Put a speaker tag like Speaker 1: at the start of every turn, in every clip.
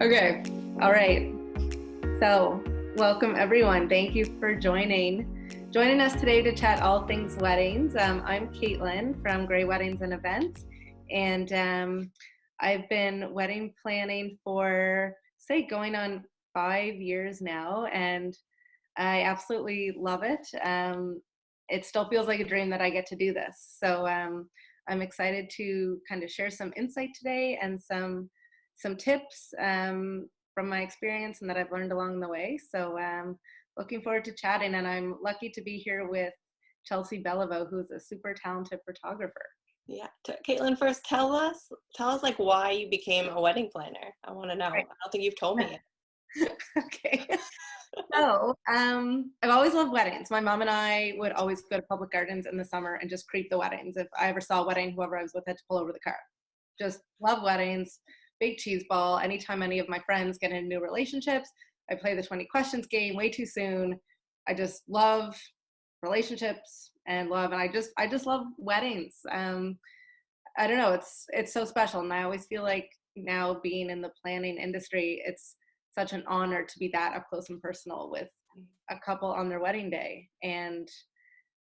Speaker 1: Okay. All right. So, welcome everyone. Thank you for joining us today to chat all things weddings. I'm Caitlin from Gray Weddings and Events, and I've been wedding planning for going on 5 years now, and I absolutely love it. It still feels like a dream that I get to do this. So I'm excited to kind of share some insight today and some tips from my experience and that I've learned along the way. So looking forward to chatting, and I'm lucky to be here with Chelsey Beliveau, who's a super talented photographer.
Speaker 2: Yeah, Caitlin, first tell us like why you became a wedding planner. I want to know.
Speaker 1: Right.
Speaker 2: I don't think you've told me yet.
Speaker 1: Okay. So I've always loved weddings. My mom and I would always go to public gardens in the summer and just creep the weddings. If I ever saw a wedding, whoever I was with had to pull over the car. Just love weddings, big cheese ball. Anytime any of my friends get into new relationships, I play the 20 questions game way too soon. I just love relationships and love, and I just love weddings. I don't know, it's so special, and I always feel like now being in the planning industry, it's such an honor to be that up close and personal with a couple on their wedding day. And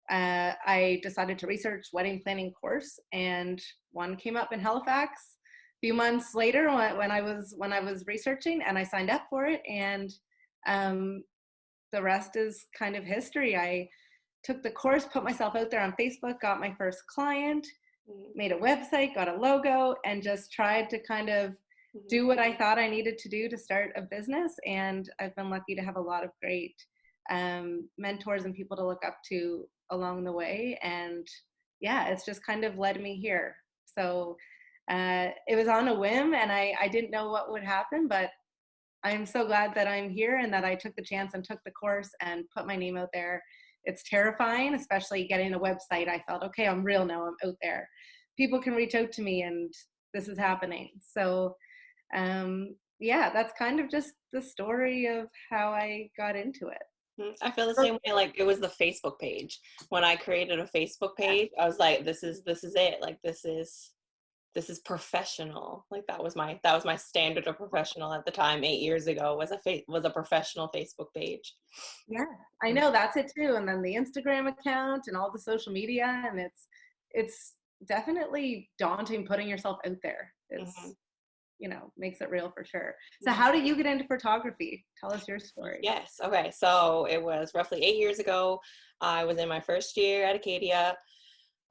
Speaker 1: I decided to research wedding planning course, and one came up in Halifax a few months later when I was researching, and I signed up for it. And the rest is kind of history. I took the course, put myself out there on Facebook, got my first client, made a website, got a logo, and just tried to kind of do what I thought I needed to do to start a business. And I've been lucky to have a lot of great mentors and people to look up to along the way. And yeah, it's just kind of led me here. So it was on a whim, and I didn't know what would happen, but I'm so glad that I'm here and that I took the chance and took the course and put my name out there. It's terrifying, especially getting a website. I felt, okay, I'm real now, I'm out there. People can reach out to me, and this is happening. So yeah, that's kind of just the story of how I got into it.
Speaker 2: I feel the same way. Like it was the Facebook page. When I created a Facebook page, I was like, this is it. Like this is professional. Like that was my standard of professional at the time. 8 years ago was a professional Facebook page.
Speaker 1: Yeah, I know, that's it too. And then the Instagram account and all the social media, and it's definitely daunting putting yourself out there.
Speaker 2: Mm-hmm.
Speaker 1: Makes it real for sure. So how did you get into photography? Tell us your story.
Speaker 2: Yes. Okay. So it was roughly 8 years ago. I was in my first year at Acadia.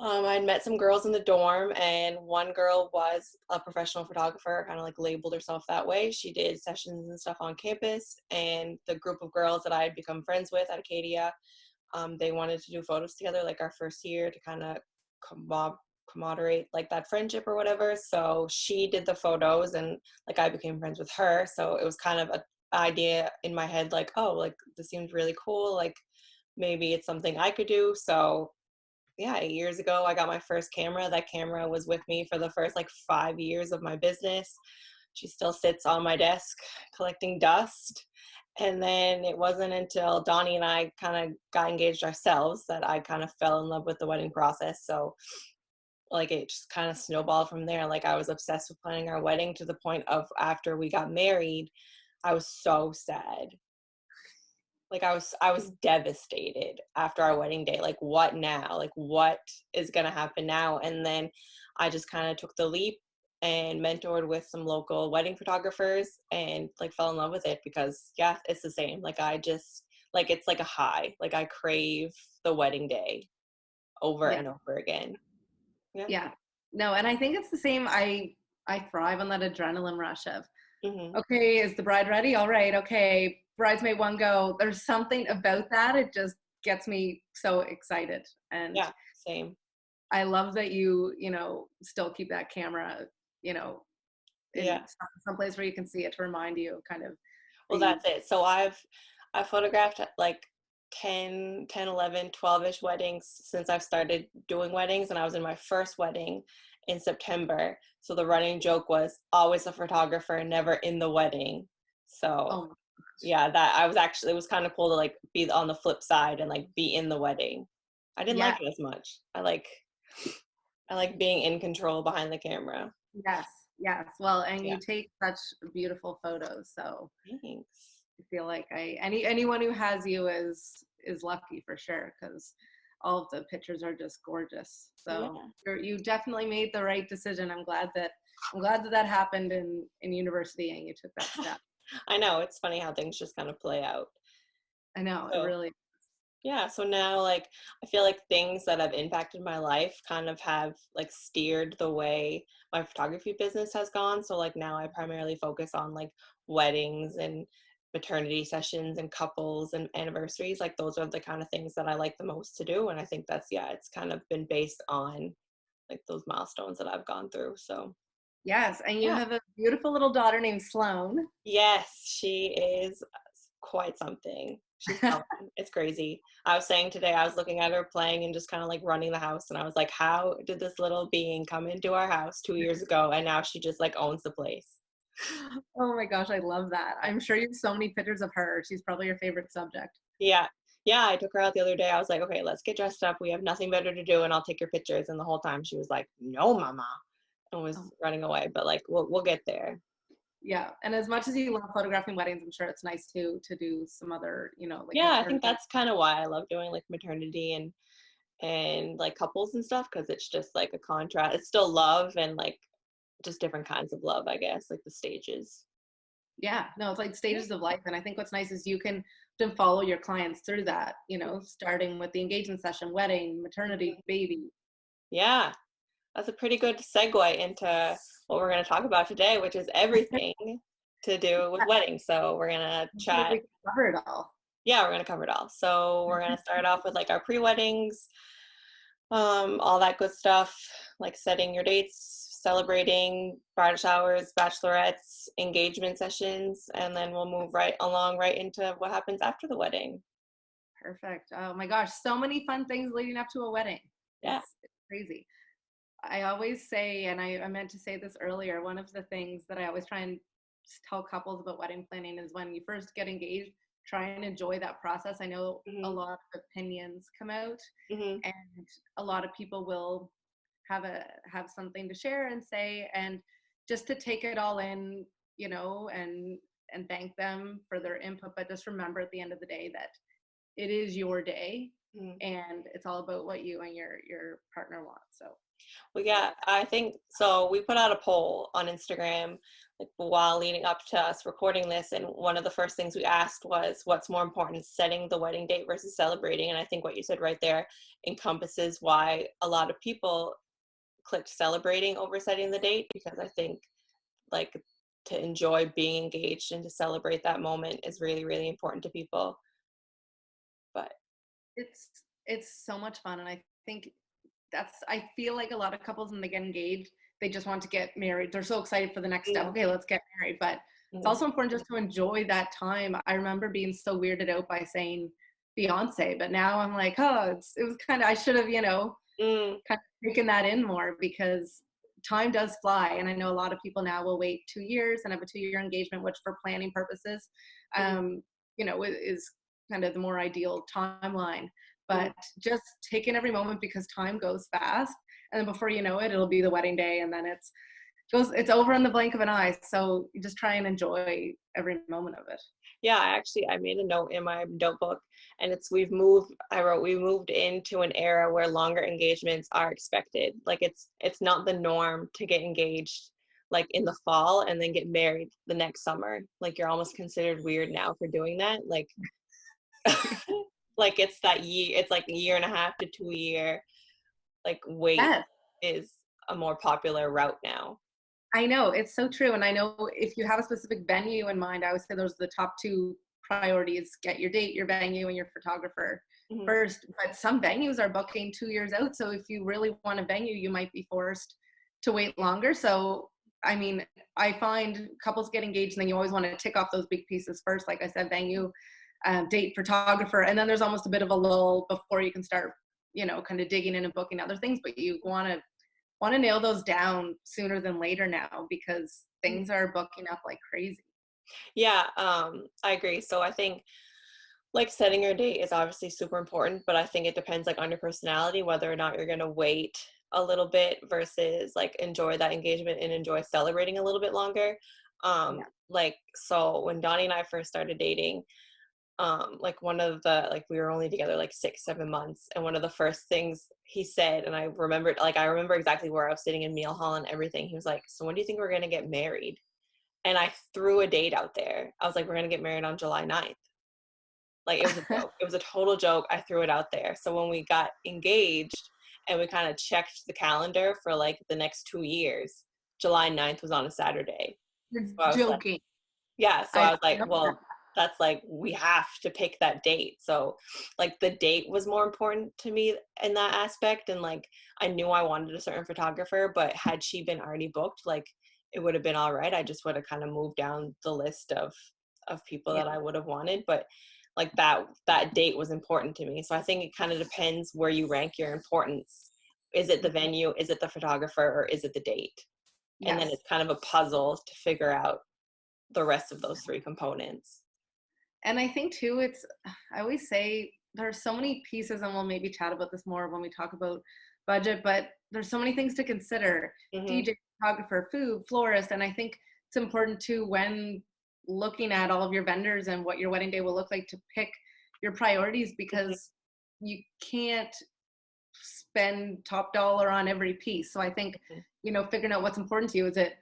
Speaker 2: I'd met some girls in the dorm, and one girl was a professional photographer, kind of like labeled herself that way. She did sessions and stuff on campus, and the group of girls that I had become friends with at Acadia, they wanted to do photos together, like our first year, to kind of commemorate like that friendship or whatever. So she did the photos, and like I became friends with her. So it was kind of an idea in my head, like, oh, like this seems really cool. Like maybe it's something I could do. So yeah, 8 years ago, I got my first camera. That camera was with me for the first like 5 years of my business. She still sits on my desk collecting dust. And then it wasn't until Donnie and I kind of got engaged ourselves that I kind of fell in love with the wedding process. So like it just kind of snowballed from there. Like I was obsessed with planning our wedding to the point of after we got married, I was so sad. Like I was devastated after our wedding day. Like what now? Like what is going to happen now? And then I just kind of took the leap and mentored with some local wedding photographers and like fell in love with it because yeah, it's the same. Like I just like it's like a high. Like I crave the wedding day over
Speaker 1: Yeah.
Speaker 2: and over again. Yeah.
Speaker 1: Yeah. No, and I think it's the same. I thrive on that adrenaline rush of,
Speaker 2: Mm-hmm.
Speaker 1: okay, is the bride ready? All right, okay, bridesmaid one go. There's something about that. It just gets me so excited. And
Speaker 2: Yeah, same.
Speaker 1: I love that you still keep that camera, you know, in
Speaker 2: Yeah.
Speaker 1: some place where you can see it to remind you kind of
Speaker 2: Well,
Speaker 1: the,
Speaker 2: that's it. So I've photographed like 11, 12-ish weddings since I've started doing weddings, and I was in my first wedding in September. So the running joke was always a photographer, never in the wedding. So
Speaker 1: oh,
Speaker 2: yeah, that I was actually, it was kind of cool to like be on the flip side and like be in the wedding. I didn't
Speaker 1: yeah,
Speaker 2: like it as much. I like being in control behind the camera.
Speaker 1: yes. Yes, well, and
Speaker 2: Yeah.
Speaker 1: you take such beautiful photos, so
Speaker 2: Thanks.
Speaker 1: I feel like anyone who has you is lucky for sure because all of the pictures are just gorgeous. So
Speaker 2: Yeah.
Speaker 1: you definitely made the right decision. I'm glad that that happened in university and you took that step.
Speaker 2: I know, it's funny how things just kind of play out.
Speaker 1: I know it
Speaker 2: So
Speaker 1: really.
Speaker 2: yeah, so now like I feel like things that have impacted my life kind of have like steered the way my photography business has gone. So like now I primarily focus on like weddings and maternity sessions and couples and anniversaries. Like those are the kind of things that I like the most to do. And I think that's, yeah, it's kind of been based on like those milestones that I've gone through. So
Speaker 1: Yes, and you
Speaker 2: yeah.
Speaker 1: have a beautiful little daughter named Sloan.
Speaker 2: Yes, she is quite something. She's talented. It's crazy. I was saying today, I was looking at her playing and just kind of like running the house, and I was like, how did this little being come into our house 2 years ago, and now she just like owns the place?
Speaker 1: Oh my gosh, I love that.
Speaker 2: Yeah.
Speaker 1: I'm sure you have so many pictures of her. She's probably your favorite subject.
Speaker 2: Yeah. Yeah, I took her out the other day. I was like, okay, let's get dressed up. We have nothing better to do, and I'll take your pictures. And the whole time she was like, no, mama, and was
Speaker 1: Oh,
Speaker 2: running away. But like, we'll get there.
Speaker 1: yeah, and as much as you love photographing weddings, I'm sure it's nice to do some other, like
Speaker 2: Yeah, I think
Speaker 1: maternity.
Speaker 2: that's kind of why I love doing like maternity and like couples and stuff because it's just like a contrast. It's still love and like just different kinds of love, I guess, like the stages.
Speaker 1: Yeah, no, it's like
Speaker 2: Yeah.
Speaker 1: stages of life, and I think what's nice is you can follow your clients through that. Starting with the engagement session, wedding,
Speaker 2: Mhm.
Speaker 1: maternity, baby.
Speaker 2: Yeah, that's a pretty good segue into what we're going to talk about today, which is everything to do with weddings. So we're going to
Speaker 1: I feel like
Speaker 2: chat.
Speaker 1: we can cover it all.
Speaker 2: Yeah, we're going to cover it all. So we're going to start off with like our pre-weddings, all that good stuff, like setting your dates, celebrating bridal showers, bachelorettes, engagement sessions, and then we'll move right along right into what happens after the wedding.
Speaker 1: Perfect. Oh my gosh, so many fun things leading up to a wedding.
Speaker 2: Yeah.
Speaker 1: It's crazy. I always say, and I meant to say this earlier, one of the things that I always try and tell couples about wedding planning is when you first get engaged, try and enjoy that process. I know a
Speaker 2: Hmm.
Speaker 1: lot of opinions come out,
Speaker 2: Hmm.
Speaker 1: and a lot of people will have something to share and say, and just to take it all in, and thank them for their input. But just remember at the end of the day that it is your day,
Speaker 2: Hmm.
Speaker 1: and it's all about what you and your partner want. So
Speaker 2: Well, yeah, I think so. We put out a poll on Instagram like while leading up to us recording this, and one of the first things we asked was, "What's more important, setting the wedding date versus celebrating?" And I think what you said right there encompasses why a lot of people clicked celebrating over setting the date because I think like to enjoy being engaged and to celebrate that moment is really, really important to people. But
Speaker 1: it's it's so much fun, and I think I feel like a lot of couples when they get engaged, they just want to get married. They're so excited for the next step.
Speaker 2: mm,
Speaker 1: Okay, let's get married. But it's
Speaker 2: mm,
Speaker 1: also important just to enjoy that time. I remember being so weirded out by saying Beyonce, but now I'm like, oh, it was kind of I should have,
Speaker 2: mm,
Speaker 1: kind of taken that in more because time does fly. And I know a lot of people now will wait 2 years and have a 2-year engagement, which for planning purposes,
Speaker 2: mm,
Speaker 1: is kind of the more ideal timeline.
Speaker 2: mm.
Speaker 1: But just taking every moment because time goes fast. And then before you know it, it'll be the wedding day. And then it's over in the blink of an eye. So you just try and enjoy every moment of it.
Speaker 2: Yeah, I made a note in my notebook and we moved into an era where longer engagements are expected. Like it's not the norm to get engaged like in the fall and then get married the next summer. Like you're almost considered weird now for doing that. Like like it's like a year and a half to 2 year like wait
Speaker 1: Yes.
Speaker 2: is a more popular route now.
Speaker 1: I know, it's so true. And I know if you have a specific venue in mind, I would say those are the top two priorities. Get your date, your venue, and your photographer
Speaker 2: Hmm.
Speaker 1: first. But some venues are booking 2 years out. So if you really want a venue, you might be forced to wait longer. So I mean, I find couples get engaged and then you always want to tick off those big pieces first. Like I said, venue, date, photographer, and then there's almost a bit of a lull before you can start, kind of digging in and booking other things. But you want to nail those down sooner than later now because things are booking up like crazy.
Speaker 2: Yeah, I agree. So I think like setting your date is obviously super important, but I think it depends like on your personality whether or not you're gonna wait a little bit versus like enjoy that engagement and enjoy celebrating a little bit longer.
Speaker 1: Yeah.
Speaker 2: Like, so when Donnie and I first started dating, like one of the, like we were only together like 6-7 months, and one of the first things he said, and I remembered, like I remember exactly where I was sitting in meal hall and everything, he was like, so when do you think we're gonna get married? And I threw a date out there. I was like, we're gonna get married on July 9th. Like it was a joke. It was a total joke. I threw it out there. So when we got engaged and we kind of checked the calendar for like the next 2 years, July 9th was on a Saturday.
Speaker 1: You're
Speaker 2: So I was like,
Speaker 1: joking.
Speaker 2: yeah. So
Speaker 1: I
Speaker 2: I was like,
Speaker 1: know that.
Speaker 2: well, that's like, we have to pick that date. So like the date was more important to me in that aspect. And like, I knew I wanted a certain photographer, but had she been already booked, like it would have been all right. I just would have kind of moved down the list of people
Speaker 1: Yeah.
Speaker 2: that I would have wanted. But like that date was important to me. So I think it kind of depends where you rank your importance. Is it the venue? Is it the photographer? Or is it the date? And then
Speaker 1: Yes.
Speaker 2: it's kind of a puzzle to figure out the rest of those three components.
Speaker 1: And I think too, I always say there's so many pieces, and we'll maybe chat about this more when we talk about budget, but there's so many things to consider.
Speaker 2: Mm-hmm.
Speaker 1: DJ, photographer, food, florist. And I think it's important too, when looking at all of your vendors and what your wedding day will look like, to pick your priorities, because you can't spend top dollar on every piece. So I think, figuring out what's important to you. Is it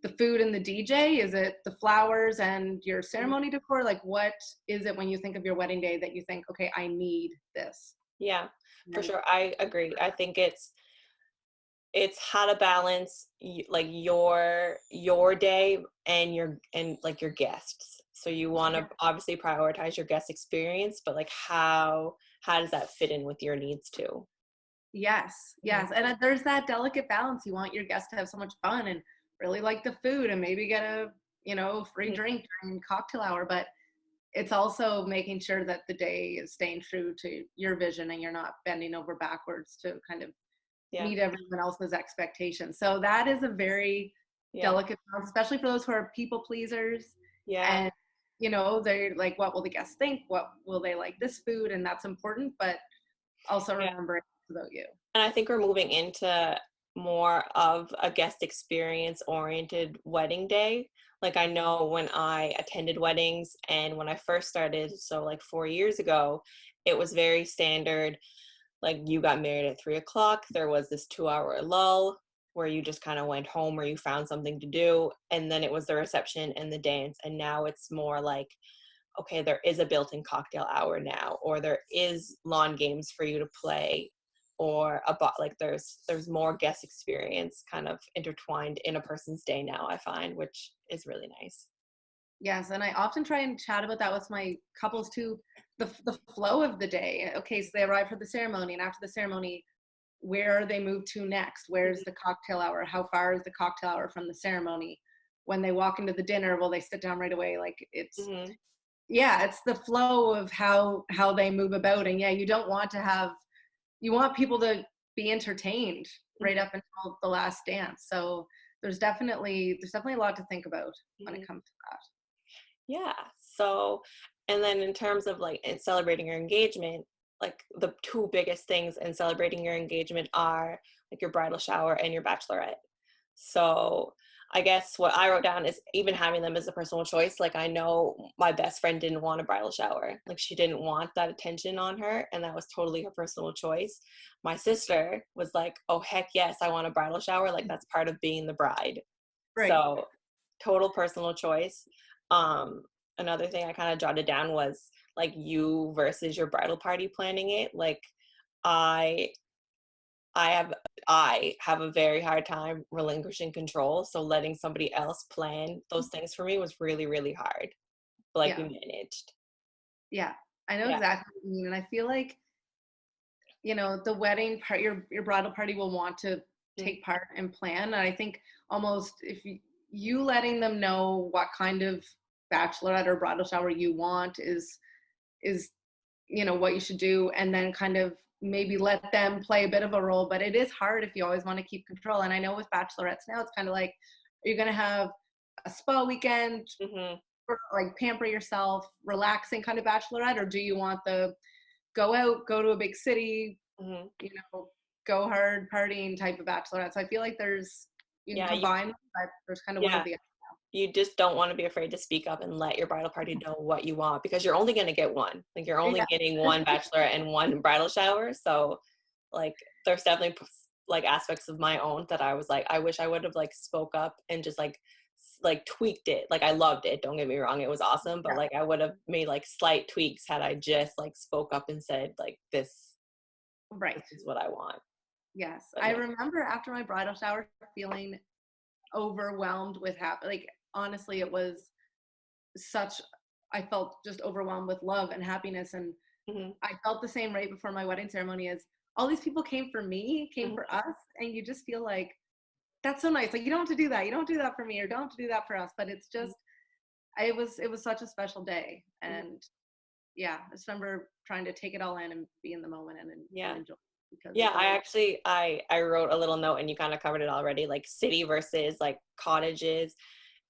Speaker 1: the food and the DJ? Is it the flowers and your ceremony decor? Like, what is it when you think of your wedding day that you think, okay, I need this?
Speaker 2: Yeah, for
Speaker 1: And
Speaker 2: sure. I agree. I think it's how to balance like your day and like your guests. So you want to obviously prioritize your guest experience, but like how does that fit in with your needs too?
Speaker 1: yes, yes. And there's that delicate balance. You want your guests to have so much fun and really like the food, and maybe get a, free
Speaker 2: Mhm.
Speaker 1: drink during cocktail hour. But it's also making sure that the day is staying true to your vision, and you're not bending over backwards to kind of
Speaker 2: Yeah.
Speaker 1: meet everyone else's expectations. So that is a very
Speaker 2: Yeah.
Speaker 1: delicate balance, especially for those who are people pleasers.
Speaker 2: Yeah.
Speaker 1: And, they're like, what will the guests think? What will they like this food? And that's important, but also
Speaker 2: Yeah.
Speaker 1: remember it's about you.
Speaker 2: And I think we're moving into more of a guest experience oriented wedding day. Like I know when I attended weddings and when I first started, so like 4 years ago, it was very standard. Like you got married at 3 o'clock. There was this 2 hour lull where you just kind of went home or you found something to do. And then it was the reception and the dance. And now it's more like, okay, there is a built-in cocktail hour now, or there is lawn games for you to play, or like there's more guest experience kind of intertwined in a person's day now, I find, which is really nice.
Speaker 1: Yes, and I often try and chat about that with my couples too, the flow of the day. Okay, so they arrive for the ceremony, and after the ceremony, where they move to next? Where's the cocktail hour? How far is the cocktail hour from the ceremony? When they walk into the dinner, will they sit down right away? Like,
Speaker 2: Mm-hmm.
Speaker 1: it's the flow of how they move about. And yeah, you want people to be entertained right up until the last dance. So there's definitely a lot to think about when
Speaker 2: Mm-hmm.
Speaker 1: it comes to that.
Speaker 2: Yeah. So, and then in terms of like in celebrating your engagement, like the two biggest things in celebrating your engagement are like your bridal shower and your bachelorette. So I guess what I wrote down is even having them as a personal choice. Like I know my best friend didn't want a bridal shower. Like she didn't want that attention on her, and that was totally her personal choice. My sister was like, oh heck yes, I want a bridal shower. Like that's part of being the bride.
Speaker 1: Right.
Speaker 2: So total personal choice. Um, Another thing I kind of jotted down was like you versus your bridal party planning it. Like I I have a very hard time relinquishing control. So letting somebody else plan those things for me was really, really hard. But like we
Speaker 1: Yeah.
Speaker 2: managed.
Speaker 1: Yeah. I know
Speaker 2: Yeah.
Speaker 1: exactly what you mean. And I feel like, the wedding part, your bridal party will want to
Speaker 2: Mm.
Speaker 1: take part and plan. And I think almost if you letting them know what kind of bachelorette or bridal shower you want is what you should do, and then kind of maybe let them play a bit of a role. But it is hard if you always want to keep control. And I know with bachelorettes now, it's kind of like, are you going to have a spa weekend
Speaker 2: Hmm.
Speaker 1: for like pamper yourself, relaxing kind of bachelorette, or do you want the go out, go to a big city,
Speaker 2: Hmm.
Speaker 1: you know go hard partying type of bachelorette. So I feel like there's, you can
Speaker 2: Yeah,
Speaker 1: combine them, but there's kind of one
Speaker 2: yeah,
Speaker 1: of the
Speaker 2: you just don't want to be afraid to speak up and let your bridal party know what you want, because you're only going to get one. Like, you're only
Speaker 1: yeah.
Speaker 2: getting one bachelorette and one bridal shower. So like there's definitely like aspects of my own that I was like, I wish I would have like spoke up and just like tweaked it. Like, I loved it, don't get me wrong, it was awesome, but like I would have made like slight tweaks had I just like spoke up and said like,
Speaker 1: Right.
Speaker 2: this is what I want.
Speaker 1: Yes.
Speaker 2: But
Speaker 1: I
Speaker 2: yeah.
Speaker 1: remember after my bridal shower feeling overwhelmed with like, honestly, it was I felt just overwhelmed with love and happiness. And
Speaker 2: Mm-hmm.
Speaker 1: I felt the same right before my wedding ceremony, as all these people came for me, came
Speaker 2: Mm-hmm.
Speaker 1: for us. And you just feel like, that's so nice. Like, you don't have to do that. You don't do that for me, or don't have to do that for us. But it's just, it was such a special day. And yeah, I just remember trying to take it all in and be in the moment and enjoy it, because
Speaker 2: Yeah,
Speaker 1: it
Speaker 2: I
Speaker 1: really,
Speaker 2: actually I wrote a little note, and you kind of covered it already, like city versus like cottages,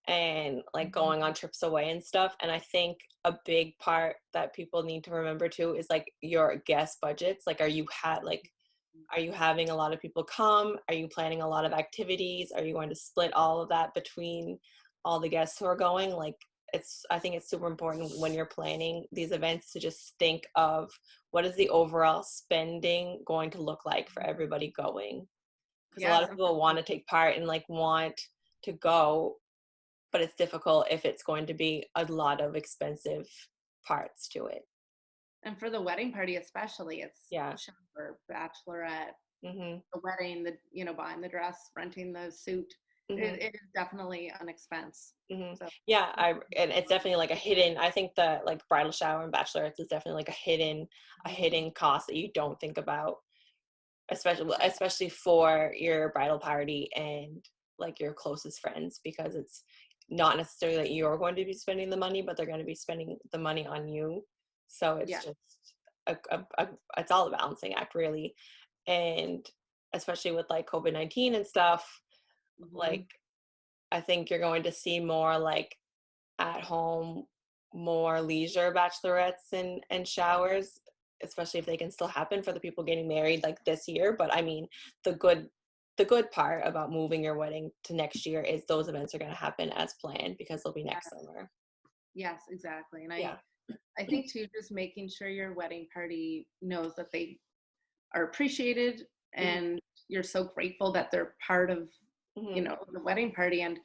Speaker 2: and like going on trips away and stuff. And I think a big part that people need to remember too is like your guest budgets. Like, are you having a lot of people come? Are you planning a lot of activities? Are you going to split all of that between all the guests who are going? Like, I think it's super important when you're planning these events to just think of what is the overall spending going to look like for everybody going. Because a lot
Speaker 1: yes.
Speaker 2: of people want to take part and like want to go, but it's difficult if it's going to be a lot of expensive parts to it.
Speaker 1: And for the wedding party especially, it's
Speaker 2: Yeah.
Speaker 1: shower, bachelorette,
Speaker 2: Mhm.
Speaker 1: the wedding, buying the dress, renting the suit.
Speaker 2: Mhm.
Speaker 1: It is definitely an expense.
Speaker 2: Mhm.
Speaker 1: So
Speaker 2: Yeah, and it's definitely like a hidden. I think that like bridal shower and bachelorettes is definitely like a hidden cost that you don't think about, especially for your bridal party and like your closest friends, because it's not necessarily that you're going to be spending the money, but they're going to be spending the money on you. So it's
Speaker 1: yeah,
Speaker 2: just it's all a balancing act, really. And especially with like COVID-19 and stuff,
Speaker 1: hmm
Speaker 2: like I think you're going to see more like at home, more leisure bachelorettes and showers, especially if they can still happen for the people getting married like this year. But I mean, the good part about moving your wedding to next year is those events are going to happen as planned, because they'll be next summer.
Speaker 1: yes, exactly. And
Speaker 2: Yeah.
Speaker 1: I think too, just making sure your wedding party knows that they are appreciated,
Speaker 2: Mhm.
Speaker 1: and you're so grateful that they're part of,
Speaker 2: Mhm.
Speaker 1: the wedding party. And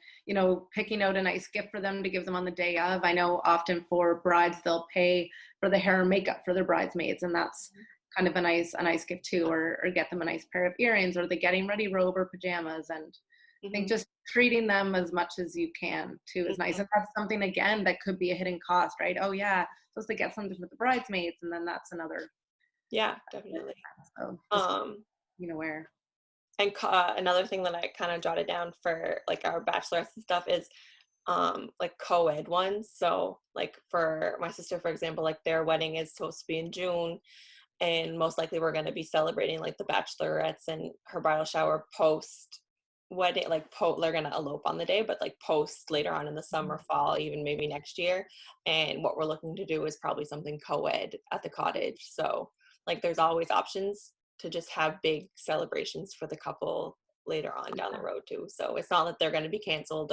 Speaker 1: picking out a nice gift for them to give them on the day of. I know often for brides, they'll pay for the hair and makeup for their bridesmaids, and that's kind of a nice gift too. Or get them a nice pair of earrings, or the getting ready robe or pajamas. And I think
Speaker 2: Mhm.
Speaker 1: just treating them as much as you can too is nice.
Speaker 2: Mhm.
Speaker 1: And that's something, again, that could be a hidden cost, right? Oh yeah, supposed to get something for the bridesmaids, and then that's another.
Speaker 2: Yeah, definitely.
Speaker 1: So just
Speaker 2: Um,
Speaker 1: where.
Speaker 2: and another thing that I kind of jotted down for like our bachelorettes and stuff is like co-ed ones. So like for my sister, for example, like their wedding is supposed to be in June, and most likely we're going to be celebrating like the bachelorettes and her bridal shower post wedding, like they're going to elope on the day, but like post later on in the summer, fall, even maybe next year. And what we're looking to do is probably something co-ed at the cottage. So like there's always options to just have big celebrations for the couple later on down the road too. So it's not that they're going to be canceled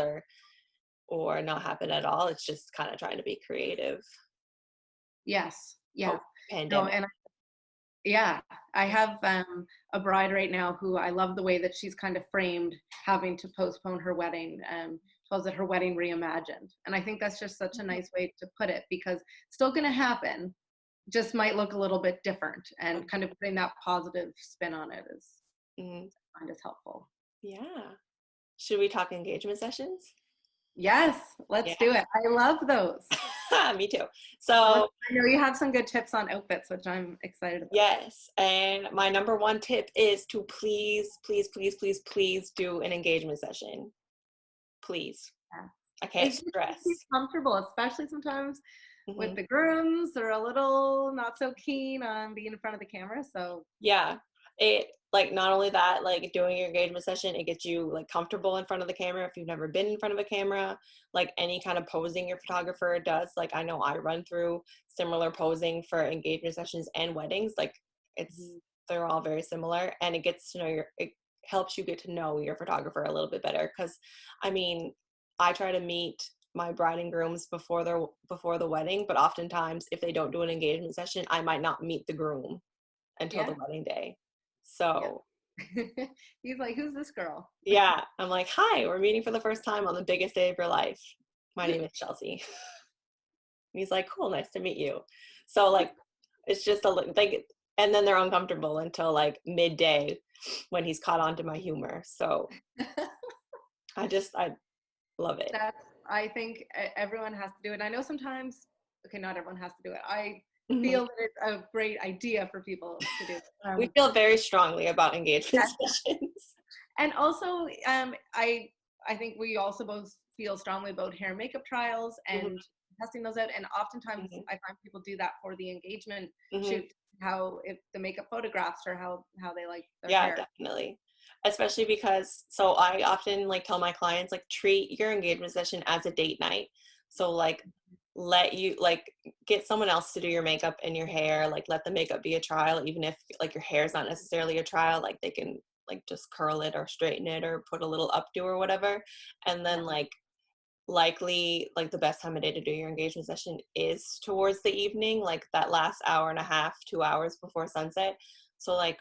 Speaker 2: or not happen at all. It's just kind of trying to be creative
Speaker 1: Yes. Yeah.
Speaker 2: post
Speaker 1: No,
Speaker 2: pandemic.
Speaker 1: and yeah, I have a bride right now who I love the way that she's kind of framed having to postpone her wedding. Calls it her wedding reimagined. And I think that's just such a nice way to put it, because it's still going to happen, just might look a little bit different. And kind of putting that positive spin on it is
Speaker 2: Mm-hmm.
Speaker 1: kind of helpful.
Speaker 2: Yeah. Should we talk engagement sessions?
Speaker 1: Yes, let's
Speaker 2: Yeah.
Speaker 1: do it. I love those.
Speaker 2: Me too.
Speaker 1: I
Speaker 2: So
Speaker 1: know you have some good tips on outfits, which I'm excited about.
Speaker 2: yes, and my number one tip is to please, please, please, please, please do an engagement session. Please.
Speaker 1: Yeah.
Speaker 2: I can't
Speaker 1: It just makes you
Speaker 2: stress.
Speaker 1: comfortable, especially sometimes with
Speaker 2: Hmm.
Speaker 1: the grooms. They're a little not so keen on being in front of the camera. So
Speaker 2: Yeah. It like not only that, like doing your engagement session, it gets you like comfortable in front of the camera if you've never been in front of a camera. Like any kind of posing your photographer does. Like I know I run through similar posing for engagement sessions and weddings. Like it's they're all very similar, and it helps you get to know your photographer a little bit better. Because I mean, I try to meet my bride and grooms before the wedding, but oftentimes if they don't do an engagement session, I might not meet the groom until the
Speaker 1: Yeah.
Speaker 2: wedding day.
Speaker 1: Yeah.
Speaker 2: So
Speaker 1: He's like, who's this girl?
Speaker 2: yeah, I'm like, hi, we're meeting for the first time on the biggest day of your life. My name is Chelsey. And he's like, cool, nice to meet you. So like, it's just like, and then they're uncomfortable until like midday when he's caught on to my humor. So I love it.
Speaker 1: That's, I think everyone has to do it. I know sometimes, okay, not everyone has to do it. I
Speaker 2: Mhm.
Speaker 1: feel that it's a great idea for people to do.
Speaker 2: We feel very strongly about engagement sessions.
Speaker 1: And also, I think we also both feel strongly about hair and makeup trials
Speaker 2: Mhm,
Speaker 1: and testing those out. And oftentimes,
Speaker 2: mhm,
Speaker 1: I find people do that for the engagement
Speaker 2: mhm.
Speaker 1: shoot, how if the makeup photographs or how they like their
Speaker 2: Yeah,
Speaker 1: hair.
Speaker 2: definitely. Especially because, so I often like tell my clients, like, treat your engagement session as a date night. So like, let you like get someone else to do your makeup and your hair, like let the makeup be a trial, even if like your hair is not necessarily a trial, like they can like just curl it or straighten it or put a little updo or whatever. And
Speaker 1: Yeah.
Speaker 2: then like likely like the best time of day to do your engagement session is towards the evening, like that last hour and a half, 2 hours before sunset. So like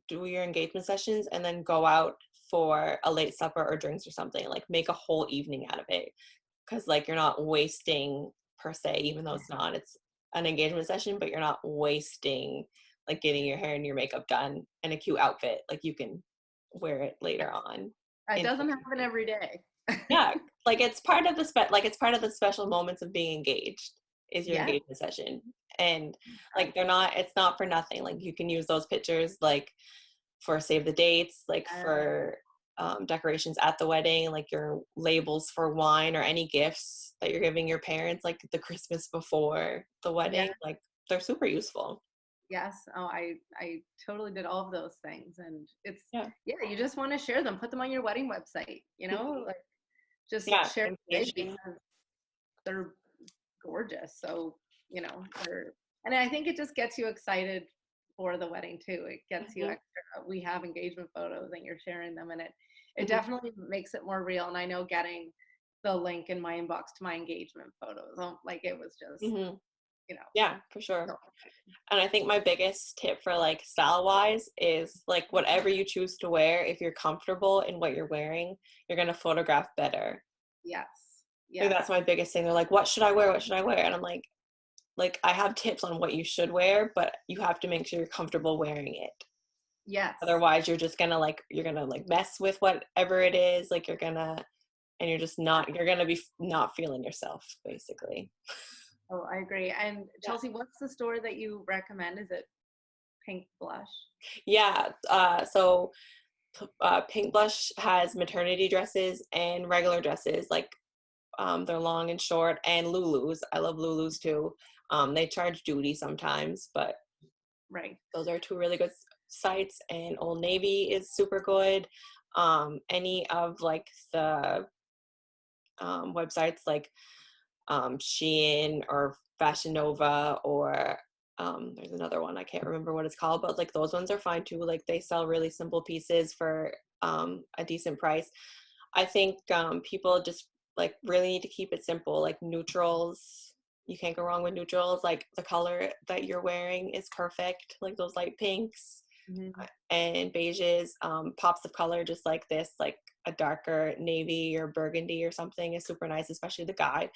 Speaker 2: do your engagement sessions and then go out for a late supper or drinks or something, like make a whole evening out of it, because like you're not wasting per se, even though it's an engagement session, but you're not wasting like getting your hair and your makeup done and a cute outfit, like you can wear it later on
Speaker 1: It
Speaker 2: into
Speaker 1: doesn't
Speaker 2: the
Speaker 1: happen
Speaker 2: evening.
Speaker 1: every day.
Speaker 2: Yeah, like it's part of it's part of the special moments of being engaged is your
Speaker 1: Yes.
Speaker 2: engagement session. And like it's not for nothing. Like you can use those pictures like for save the dates, like for decorations at the wedding, like your labels for wine or any gifts that you're giving your parents, like the Christmas before the
Speaker 1: Yeah.
Speaker 2: wedding, like they're super useful.
Speaker 1: Yes. Oh, I totally did all of those things, and it's,
Speaker 2: Yeah.
Speaker 1: yeah, you just want to share them, put them on your wedding website,
Speaker 2: Mhm.
Speaker 1: like just
Speaker 2: Yeah.
Speaker 1: share them
Speaker 2: Information.
Speaker 1: because they're gorgeous. So, they're, and I think it just gets you excited for the wedding too. It gets you
Speaker 2: Hmm.
Speaker 1: extra. We have engagement photos and you're sharing them, and it
Speaker 2: Hmm.
Speaker 1: definitely makes it more real. And I know getting the link in my inbox to my engagement photos, like it was just,
Speaker 2: Hmm.
Speaker 1: you know,
Speaker 2: Yeah, for sure.
Speaker 1: so
Speaker 2: And I think my biggest tip for like style wise is like whatever you choose to wear, if you're comfortable in what you're wearing, you're going to photograph better.
Speaker 1: yes,
Speaker 2: Like
Speaker 1: yes,
Speaker 2: that's my biggest thing. They're like, what should I wear? What should I wear? And I'm like I have tips on what you should wear, but you have to make sure you're comfortable wearing it.
Speaker 1: yes.
Speaker 2: Otherwise, you're gonna like mess with whatever it is. Like and you're just you're gonna be not feeling yourself, basically.
Speaker 1: Oh, I agree. And
Speaker 2: Yeah.
Speaker 1: Chelsey, what's the store that you recommend? Is it Pink Blush?
Speaker 2: Yeah. So Pink Blush has maternity dresses and regular dresses, like they're long and short, and Lulu's. I love Lulu's too. They charge duty sometimes, but
Speaker 1: Right.
Speaker 2: those are two really good sites. And Old Navy is super good. Any of like the websites like Shein or Fashion Nova or there's another one I can't remember what it's called, but like those ones are fine too. Like they sell really simple pieces for a decent price. I think people just like really need to keep it simple, like neutrals. You can't go wrong with neutrals. Like the color that you're wearing is perfect, like those light pinks
Speaker 1: Mhm.
Speaker 2: and beiges. Pops of color just like this, like a darker navy or burgundy or something is super nice, especially the guy.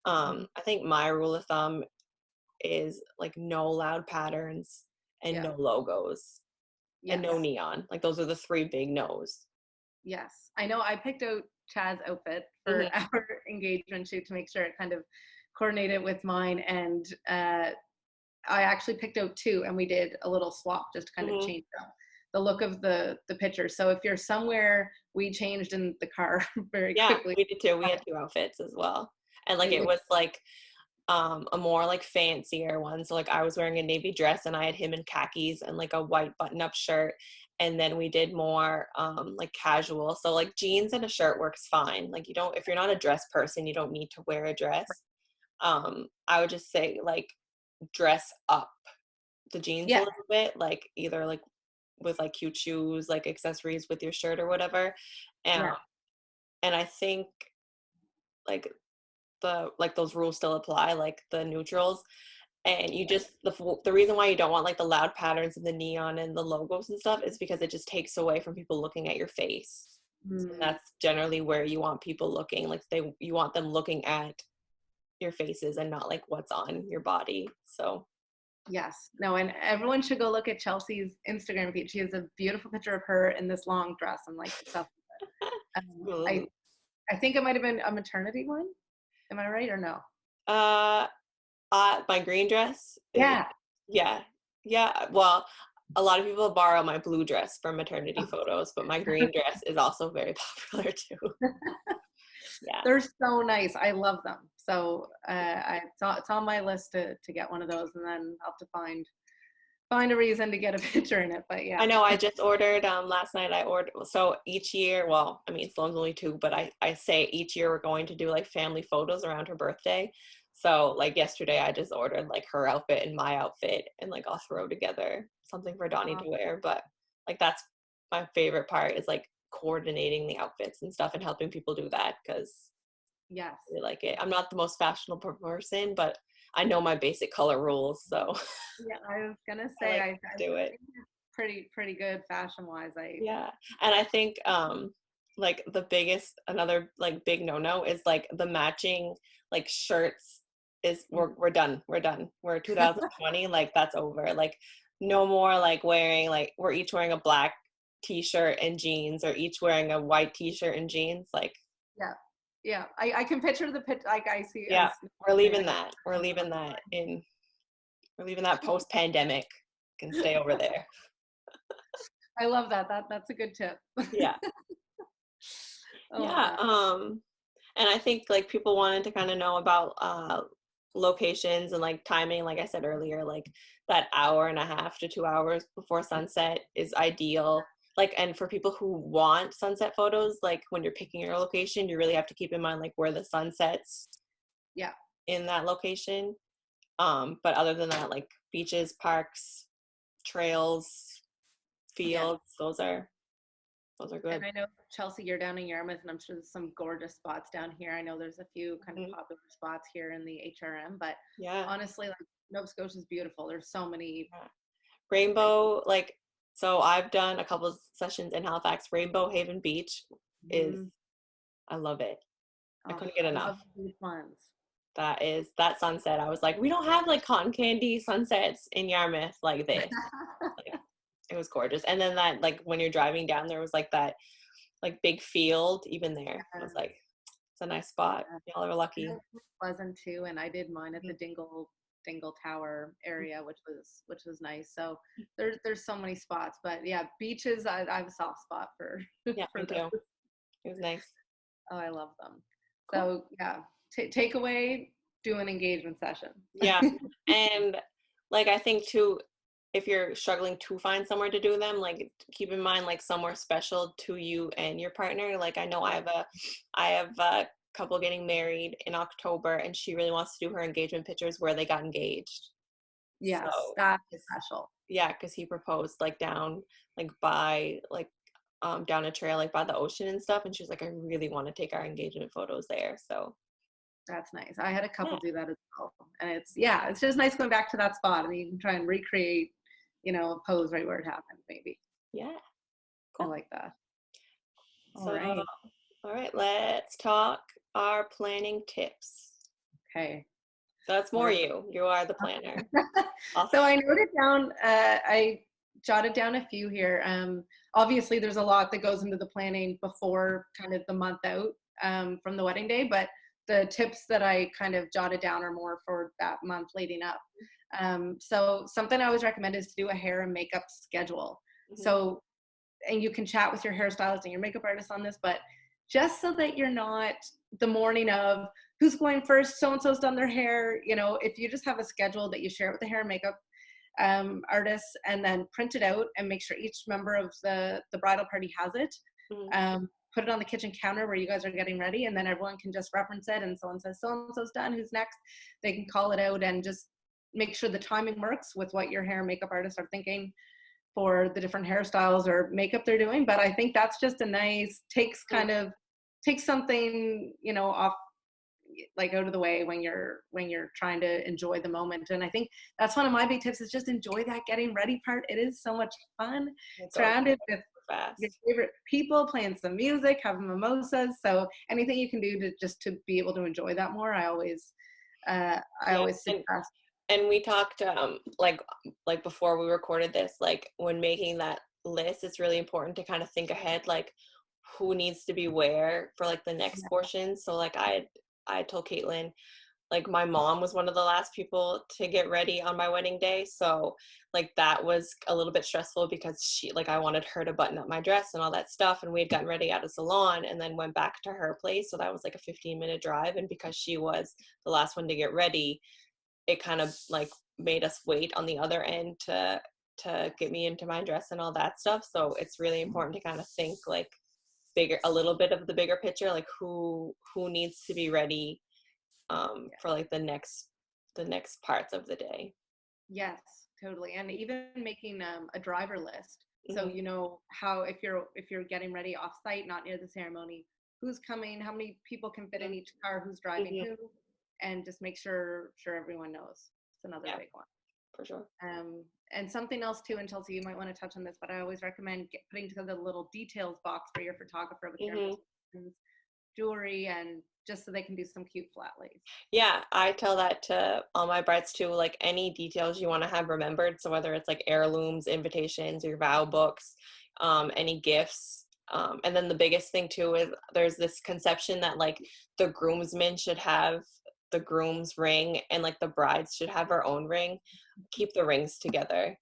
Speaker 1: Mhm.
Speaker 2: I think my rule of thumb is like no loud patterns and
Speaker 1: Yeah.
Speaker 2: no logos and no
Speaker 1: Yes.
Speaker 2: neon. Like those are the three big no's.
Speaker 1: Yes. I know I picked out Chad's outfit for
Speaker 2: Hmm.
Speaker 1: our engagement shoot to make sure it kind of coordinated with mine. And I actually picked out two, and we did a little swap just to kind of
Speaker 2: Hmm.
Speaker 1: change up the look of the picture. So if you're somewhere, we changed in the car very
Speaker 2: Yeah,
Speaker 1: quickly.
Speaker 2: we did too. We had two outfits as well. And like
Speaker 1: It
Speaker 2: it
Speaker 1: was
Speaker 2: was like a more like fancier one. So like I was wearing a navy dress and I had him in khakis and like a white button-up shirt. And then we did more like casual. So like jeans and a shirt works fine. Like you don't, if you're not a dress person, you don't need to wear a dress. I would just say like dress up the jeans a
Speaker 1: yeah,
Speaker 2: little bit, like either like with like cute shoes, like accessories with your shirt or whatever.
Speaker 1: Yeah.
Speaker 2: And I think like those rules still apply, like the neutrals. And you just the reason why you don't want like the loud patterns and the neon and the logos and stuff is because it just takes away from people looking at your face. So that's generally where you want people looking, like you want them looking at your faces and not like what's on your body. So
Speaker 1: Yes. No, and everyone should go look at Chelsey's Instagram feed. She has a beautiful picture of her in this long dress and like stuff. I think it might have been a maternity one. Am I right or no?
Speaker 2: My green dress
Speaker 1: Yeah.
Speaker 2: yeah, well, a lot of people borrow my blue dress for maternity photos, but my green dress is also very popular too. Yeah,
Speaker 1: They're so nice. I love them. So it's on my list to get one of those, and then I'll have to find a reason to get a picture in it. But yeah.
Speaker 2: I know. I just ordered last night. I ordered, so each year, well, I mean, Sloan's only 2, but I say each year we're going to do like family photos around her birthday. So like yesterday I just ordered like her outfit and my outfit, and like I'll throw together something for Donnie to wear. But like that's my favorite part, is like coordinating the outfits and stuff and helping people do that, because
Speaker 1: Yes.
Speaker 2: I really like it. I'm not the most fashionable person, but I know my basic color rules, so
Speaker 1: Yeah, I was gonna say
Speaker 2: I do it.
Speaker 1: Pretty good fashion wise.
Speaker 2: Yeah. And I think like another like big no-no is like the matching like shirts is we're done. We're 2020, like that's over. Like no more like wearing, like we're each wearing a black t-shirt and jeans, or each wearing a white t-shirt and jeans. Like
Speaker 1: yeah. I can picture the picture. Like I see.
Speaker 2: yeah, we're leaving that. We're leaving that post-pandemic. Can stay over there.
Speaker 1: I love that. That's a good tip.
Speaker 2: Yeah.
Speaker 1: Oh,
Speaker 2: Yeah. And I think like people wanted to kind of know about locations and like timing. Like I said earlier, like that hour and a half to 2 hours before sunset is ideal. Like, and for people who want sunset photos, like when you're picking your location, you really have to keep in mind like where the sun sets.
Speaker 1: Yeah.
Speaker 2: In that location. But other than that, like beaches, parks, trails, fields, those are good.
Speaker 1: And I know, Chelsey, you're down in Yarmouth, and I'm sure there's some gorgeous spots down here. I know there's a few kind of popular spots here in the HRM, but
Speaker 2: yeah,
Speaker 1: honestly, like Nova Scotia is beautiful. There's so many.
Speaker 2: Rainbow, like, so I've done a couple of sessions in Halifax. Rainbow Haven Beach is, I love it. I couldn't get enough.
Speaker 1: Love these ones.
Speaker 2: That sunset. I was like, we don't have like cotton candy sunsets in Yarmouth like this. Like, it was gorgeous. And then that, like when you're driving down, there was like that like big field even there. I was like, it's a nice spot. Y'all are lucky.
Speaker 1: It was pleasant too, and I did mine at the Dingle Tower area, which was nice. So there's so many spots, but yeah, beaches. I have a soft spot for.
Speaker 2: Yeah,
Speaker 1: for
Speaker 2: me too. It was nice.
Speaker 1: Oh, I love them. Cool. So yeah, take away, do an engagement session.
Speaker 2: Yeah, and like I think too, if you're struggling to find somewhere to do them, like keep in mind like somewhere special to you and your partner. Like I know I have a couple getting married in October, and she really wants to do her engagement pictures where they got engaged.
Speaker 1: Yes, so, that's special.
Speaker 2: Yeah, because he proposed like down like by like down a trail like by the ocean and stuff, and she's like, I really want to take our engagement photos there. So
Speaker 1: that's nice. I had a couple do that as well, and it's just nice going back to that spot, and you can try and recreate, a pose right where it happened, maybe.
Speaker 2: Yeah, cool.
Speaker 1: I like that.
Speaker 2: All right, let's talk our planning tips.
Speaker 1: Okay.
Speaker 2: So that's more you. You are the planner.
Speaker 1: So I noted down, I jotted down a few here. Obviously, there's a lot that goes into the planning before kind of the month out from the wedding day, but the tips that I kind of jotted down are more for that month leading up. So something I always recommend is to do a hair and makeup schedule. So, and you can chat with your hairstylist and your makeup artist on this, but just so that you're not the morning of who's going first, so-and-so's done their hair, if you just have a schedule that you share with the hair and makeup artists, and then print it out and make sure each member of the bridal party has it. Put it on the kitchen counter where you guys are getting ready, and then everyone can just reference it, and someone says so-and-so's done, who's next? They can call it out and just make sure the timing works with what your hair and makeup artists are thinking. for the different hairstyles or makeup they're doing. But I think that's just a nice takes something, you know, off, like out of the way when you're trying to enjoy the moment. And I think that's one of my big tips is just enjoy that getting ready part. It is so much fun,
Speaker 2: It's all
Speaker 1: surrounded with
Speaker 2: fast.
Speaker 1: your favorite people, playing some music, having mimosas. So anything you can do to just to be able to enjoy that more, I always
Speaker 2: Yeah,
Speaker 1: suggest.
Speaker 2: and we talked like before we recorded this, like when making that list, it's really important to kind of think ahead, like who needs to be where for like the next portion. So like I told Caitlin, like my mom was one of the last people to get ready on my wedding day, so like that was a little bit stressful because she, like I wanted her to button up my dress and all that stuff, and we had gotten ready at a salon and then went back to her place, so that was like a 15-minute drive, and because she was the last one to get ready, it kind of like made us wait on the other end to get me into my dress and all that stuff. So it's really important to kind of think like a little bit of the bigger picture, like who needs to be ready for like the next parts of the day.
Speaker 1: Yes, totally. And even making a driver list. So
Speaker 2: Mm-hmm.
Speaker 1: you know how if you're getting ready off site, not near the ceremony, who's coming, how many people can fit in each car, who's driving
Speaker 2: Mm-hmm.
Speaker 1: who, and just make sure everyone knows. It's another
Speaker 2: Yeah,
Speaker 1: big one.
Speaker 2: for sure.
Speaker 1: And something else too, and Chelsey, you might want to touch on this, but I always recommend putting together a little details box for your photographer with your
Speaker 2: Mm-hmm.
Speaker 1: invitations, jewelry, and just so they can do some cute flat lays.
Speaker 2: Yeah, I tell that to all my brides too, like any details you want to have remembered. So whether it's like heirlooms, invitations, your vow books, any gifts. And then the biggest thing too is there's this conception that like the groomsmen should have the groom's ring and like the brides should have her own ring. Keep the rings together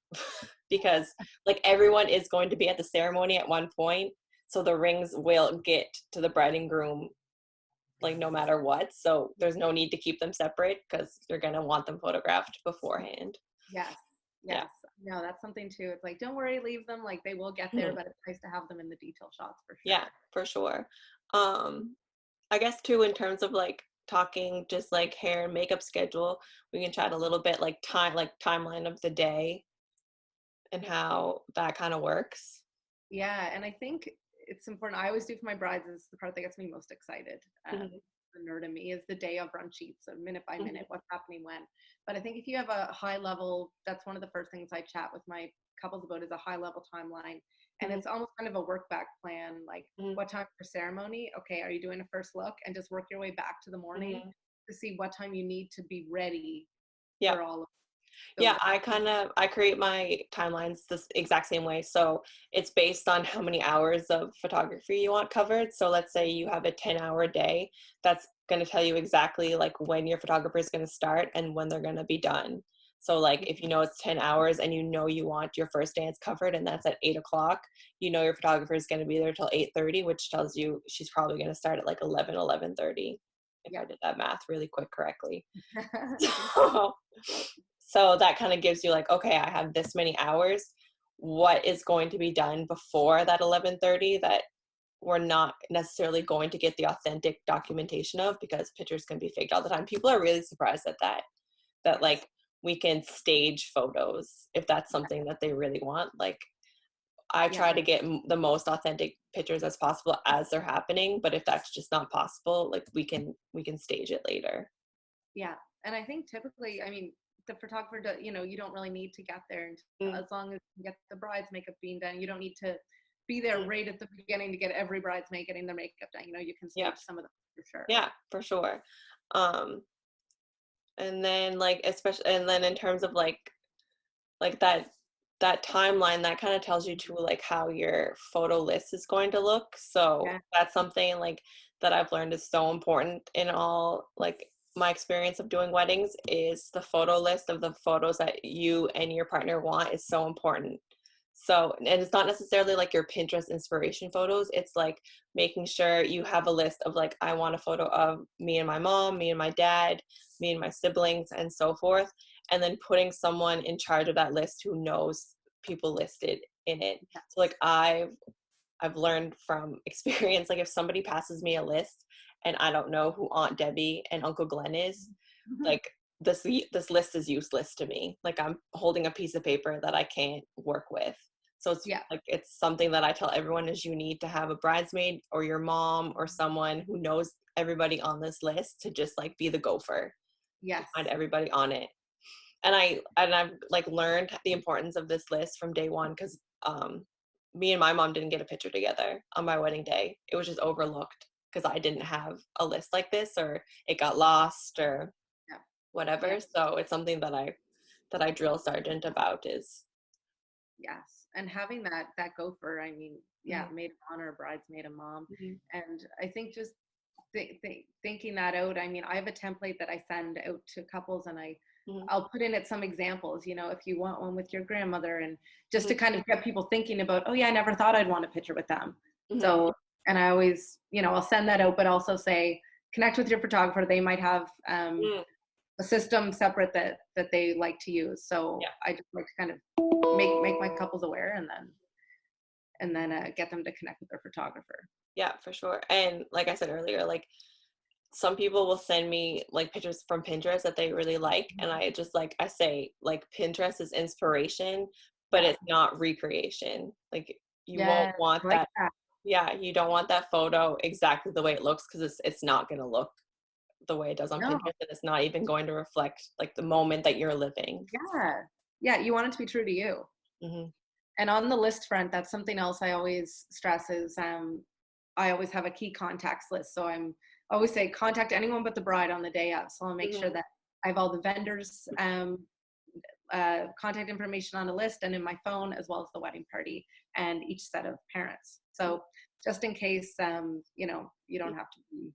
Speaker 2: because like everyone is going to be at the ceremony at one point. So the rings will get to the bride and groom like no matter what, so there's no need to keep them separate because you're going to want them photographed beforehand.
Speaker 1: Yes.
Speaker 2: Yeah.
Speaker 1: Yes. No, that's something too. It's like, don't worry, leave them. Like they will get there,
Speaker 2: Mhm.
Speaker 1: but it's nice to have them in the detail shots for
Speaker 2: Yeah,
Speaker 1: sure.
Speaker 2: for sure. I guess too, in terms of like talking just like hair and makeup schedule, we can chat a little bit like timeline of the day and how that kind of works.
Speaker 1: Yeah. And I think it's important. I always do for my brides is the part that gets me most excited.
Speaker 2: Hmm.
Speaker 1: The nerd in me is the day of run sheets, so minute by
Speaker 2: Hmm.
Speaker 1: minute, what's happening when. But I think if you have a high level, that's one of the first things I chat with my couples about is a high level timeline. And
Speaker 2: Hmm.
Speaker 1: it's almost kind of a work back plan, like
Speaker 2: Hmm.
Speaker 1: what time for ceremony? Okay, are you doing a first look? And just work your way back to the morning
Speaker 2: Hmm.
Speaker 1: to see what time you need to be ready
Speaker 2: Yeah.
Speaker 1: for all of
Speaker 2: Yeah,
Speaker 1: those.
Speaker 2: I create my timelines this exact same way. So it's based on how many hours of photography you want covered. So let's say you have a 10-hour day, that's going to tell you exactly like when your photographer is going to start and when they're going to be done. So like if you know it's 10 hours and you know you want your first dance covered and that's at 8 o'clock, you know your photographer is going to be there till 8:30, which tells you she's probably going to start at like 11:30, if
Speaker 1: Yeah.
Speaker 2: I did that math really quick correctly. So, so that kind of gives you like, okay, I have this many hours. What is going to be done before that 11:30 that we're not necessarily going to get the authentic documentation of because pictures can be faked all the time. People are really surprised at that. That
Speaker 1: Yes.
Speaker 2: like we can stage photos if that's something that they really want. Like I
Speaker 1: Yeah.
Speaker 2: try to get the most authentic pictures as possible as they're happening, but if that's just not possible, like we can stage it later.
Speaker 1: Yeah. And I think typically, I mean, the photographer, you know, you don't really need to get there
Speaker 2: Mm-hmm.
Speaker 1: as long as you get the bride's makeup being done. You don't need to be there right at the beginning to get every bridesmaid getting their makeup done. You know, you can
Speaker 2: Yeah.
Speaker 1: stage some of them for sure.
Speaker 2: Yeah, for sure. Um, and then like especially and then in terms of like that timeline that kind of tells you to like how your photo list is going to look. So
Speaker 1: Yeah.
Speaker 2: that's something like that I've learned is so important in all like my experience of doing weddings is the photo list of the photos that you and your partner want is so important. So, and it's not necessarily like your Pinterest inspiration photos. It's like making sure you have a list of like, I want a photo of me and my mom, me and my dad, me and my siblings, and so forth. And then putting someone in charge of that list who knows people listed in it. So like I've learned from experience, like if somebody passes me a list and I don't know who Aunt Debbie and Uncle Glenn is, like this list is useless to me. Like I'm holding a piece of paper that I can't work with. So it's
Speaker 1: Yeah.
Speaker 2: like, it's something that I tell everyone is you need to have a bridesmaid or your mom or someone who knows everybody on this list to just like be the gopher, to
Speaker 1: Yes.
Speaker 2: find everybody on it. And I've like learned the importance of this list from day one, because me and my mom didn't get a picture together on my wedding day. It was just overlooked because I didn't have a list like this, or it got lost or
Speaker 1: Yeah.
Speaker 2: whatever.
Speaker 1: Yeah.
Speaker 2: So it's something that I drill sergeant about is.
Speaker 1: Yes. And having that gopher, I mean, yeah,
Speaker 2: Mhm,
Speaker 1: maid of honor, bridesmaid, a mom.
Speaker 2: mhm,
Speaker 1: And I think just thinking that out, I mean, I have a template that I send out to couples, and
Speaker 2: mhm,
Speaker 1: I'll put in it some examples, if you want one with your grandmother, and just to
Speaker 2: mhm,
Speaker 1: kind of get people thinking about, oh yeah, I never thought I'd want a picture with them.
Speaker 2: mhm,
Speaker 1: So, and I always, I'll send that out, but also say, connect with your photographer. They might have
Speaker 2: mm,
Speaker 1: a system separate that they like to use. So
Speaker 2: yeah,
Speaker 1: I just like to kind of make my couples aware, and then get them to connect with their photographer.
Speaker 2: yeah, for sure. And like I said earlier, like some people will send me like pictures from Pinterest that they really like, and I just like I say like Pinterest is inspiration, but
Speaker 1: Yeah.
Speaker 2: it's not recreation. Like you won't
Speaker 1: Yeah.
Speaker 2: want
Speaker 1: I like
Speaker 2: that.
Speaker 1: that.
Speaker 2: Yeah, you don't want that photo exactly the way it looks, because it's not going to look the way it does on
Speaker 1: No.
Speaker 2: Pinterest, and it's not even going to reflect like the moment that you're living.
Speaker 1: Yeah. Yeah. You want it to be true to you.
Speaker 2: Hmm.
Speaker 1: And on the list front, that's something else I always stress is I always have a key contacts list. So I always say contact anyone but the bride on the day of. So I'll make sure
Speaker 2: Hmm.
Speaker 1: that I have all the vendors contact information on a list and in my phone, as well as the wedding party and each set of parents. So just in case, you don't have to be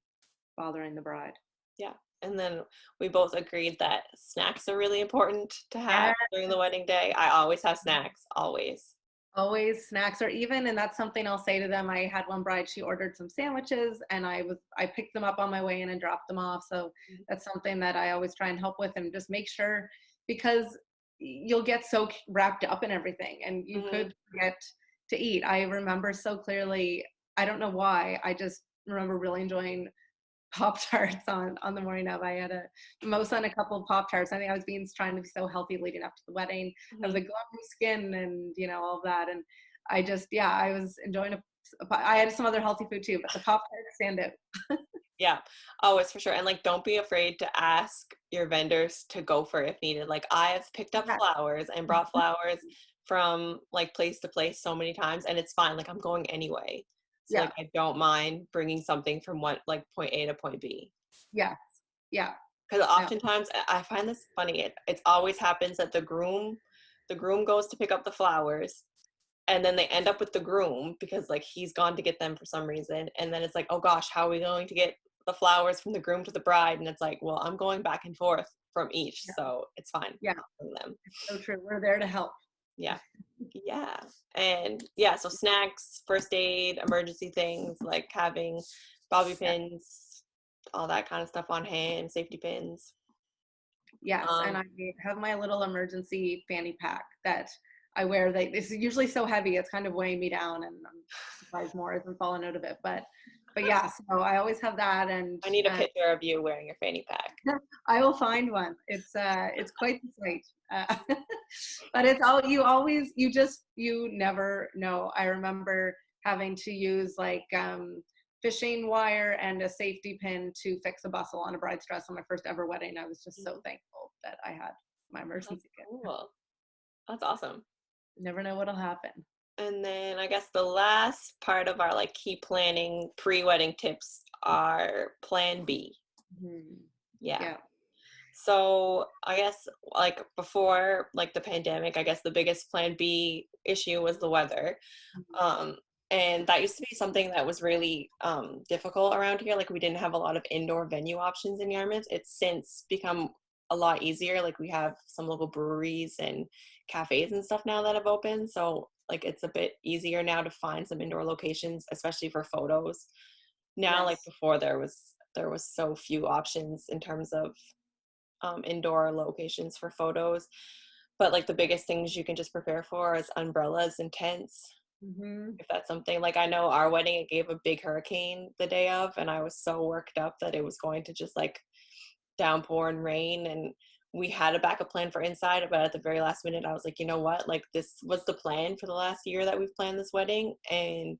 Speaker 1: bothering the bride.
Speaker 2: Yeah. And then we both agreed that snacks are really important to
Speaker 1: Yeah.
Speaker 2: have during the wedding day. I always have snacks, always.
Speaker 1: Always snacks, or even, and that's something I'll say to them. I had one bride, she ordered some sandwiches, and I picked them up on my way in and dropped them off. So that's something that I always try and help with, and just make sure, because you'll get so wrapped up in everything and you
Speaker 2: Hmm.
Speaker 1: could forget to eat. I remember so clearly, I don't know why, I just remember really enjoying Pop Tarts on the morning of. I had a mimosa and a couple of Pop Tarts. I think I was trying to be so healthy leading up to the wedding. I
Speaker 2: Hmm.
Speaker 1: was a glowing skin, and all of that. And I just, yeah, I was enjoying I had some other healthy food too, but the Pop Tarts stand out.
Speaker 2: Yeah. Oh, it's for sure. And like, don't be afraid to ask your vendors to go for it if needed. Like, I have picked up
Speaker 1: Yeah.
Speaker 2: flowers and brought flowers from like place to place so many times, and it's fine. Like, I'm going anyway. So
Speaker 1: Yeah.
Speaker 2: like, I don't mind bringing something from one like point A to point B.
Speaker 1: Yeah. Yeah.
Speaker 2: Because
Speaker 1: No.
Speaker 2: oftentimes I find this funny. It always happens that the groom goes to pick up the flowers, and then they end up with the groom because like he's gone to get them for some reason, and then it's like, oh gosh, how are we going to get the flowers from the groom to the bride? And it's like, well, I'm going back and forth from each,
Speaker 1: Yeah.
Speaker 2: so it's fine.
Speaker 1: Yeah.
Speaker 2: I'll bring them.
Speaker 1: So true. We're there to help.
Speaker 2: Yeah. Yeah. And yeah, so snacks, first aid, emergency things like having bobby
Speaker 1: Yeah.
Speaker 2: pins, all that kind of stuff on hand, safety pins.
Speaker 1: Yes, and
Speaker 2: um
Speaker 1: I have my little emergency fanny pack that I wear. It's usually so heavy, it's kind of weighing me down, and I'm surprised more hasn't fallen out of it. But yeah, so I always have that, and
Speaker 2: I need a picture of you wearing your fanny pack.
Speaker 1: I will find one. It's quite the sight. But it's all you never know. I remember having to use like fishing wire and a safety pin to fix a bustle on a bride's dress on my first ever wedding. I was just so
Speaker 2: Mhm.
Speaker 1: thankful that I had my
Speaker 2: That's
Speaker 1: emergency kit.
Speaker 2: cool. That's awesome.
Speaker 1: Never know what'll happen.
Speaker 2: And then I guess the last part of our like key planning pre-wedding tips are plan B.
Speaker 1: Mhm.
Speaker 2: Yeah.
Speaker 1: Yeah.
Speaker 2: So I guess like before like the pandemic, I guess the biggest plan B issue was the weather.
Speaker 1: Mhm.
Speaker 2: Um, and that used to be something that was really difficult around here. Like we didn't have a lot of indoor venue options in Yarmouth. It's since become a lot easier. Like we have some local breweries and cafes and stuff now that have opened. So like it's a bit easier now to find some indoor locations, especially for photos. Now, like
Speaker 1: Yes.
Speaker 2: before, there was so few options in terms of indoor locations for photos. But like the biggest things you can just prepare for is umbrellas and tents.
Speaker 1: Hmm.
Speaker 2: If that's something, like I know our wedding, it gave a big hurricane the day of, and I was so worked up that it was going to just like downpour and rain, and we had a backup plan for inside, but at the very last minute, I was like, you know what? Like, this was the plan for the last year that we've planned this wedding, and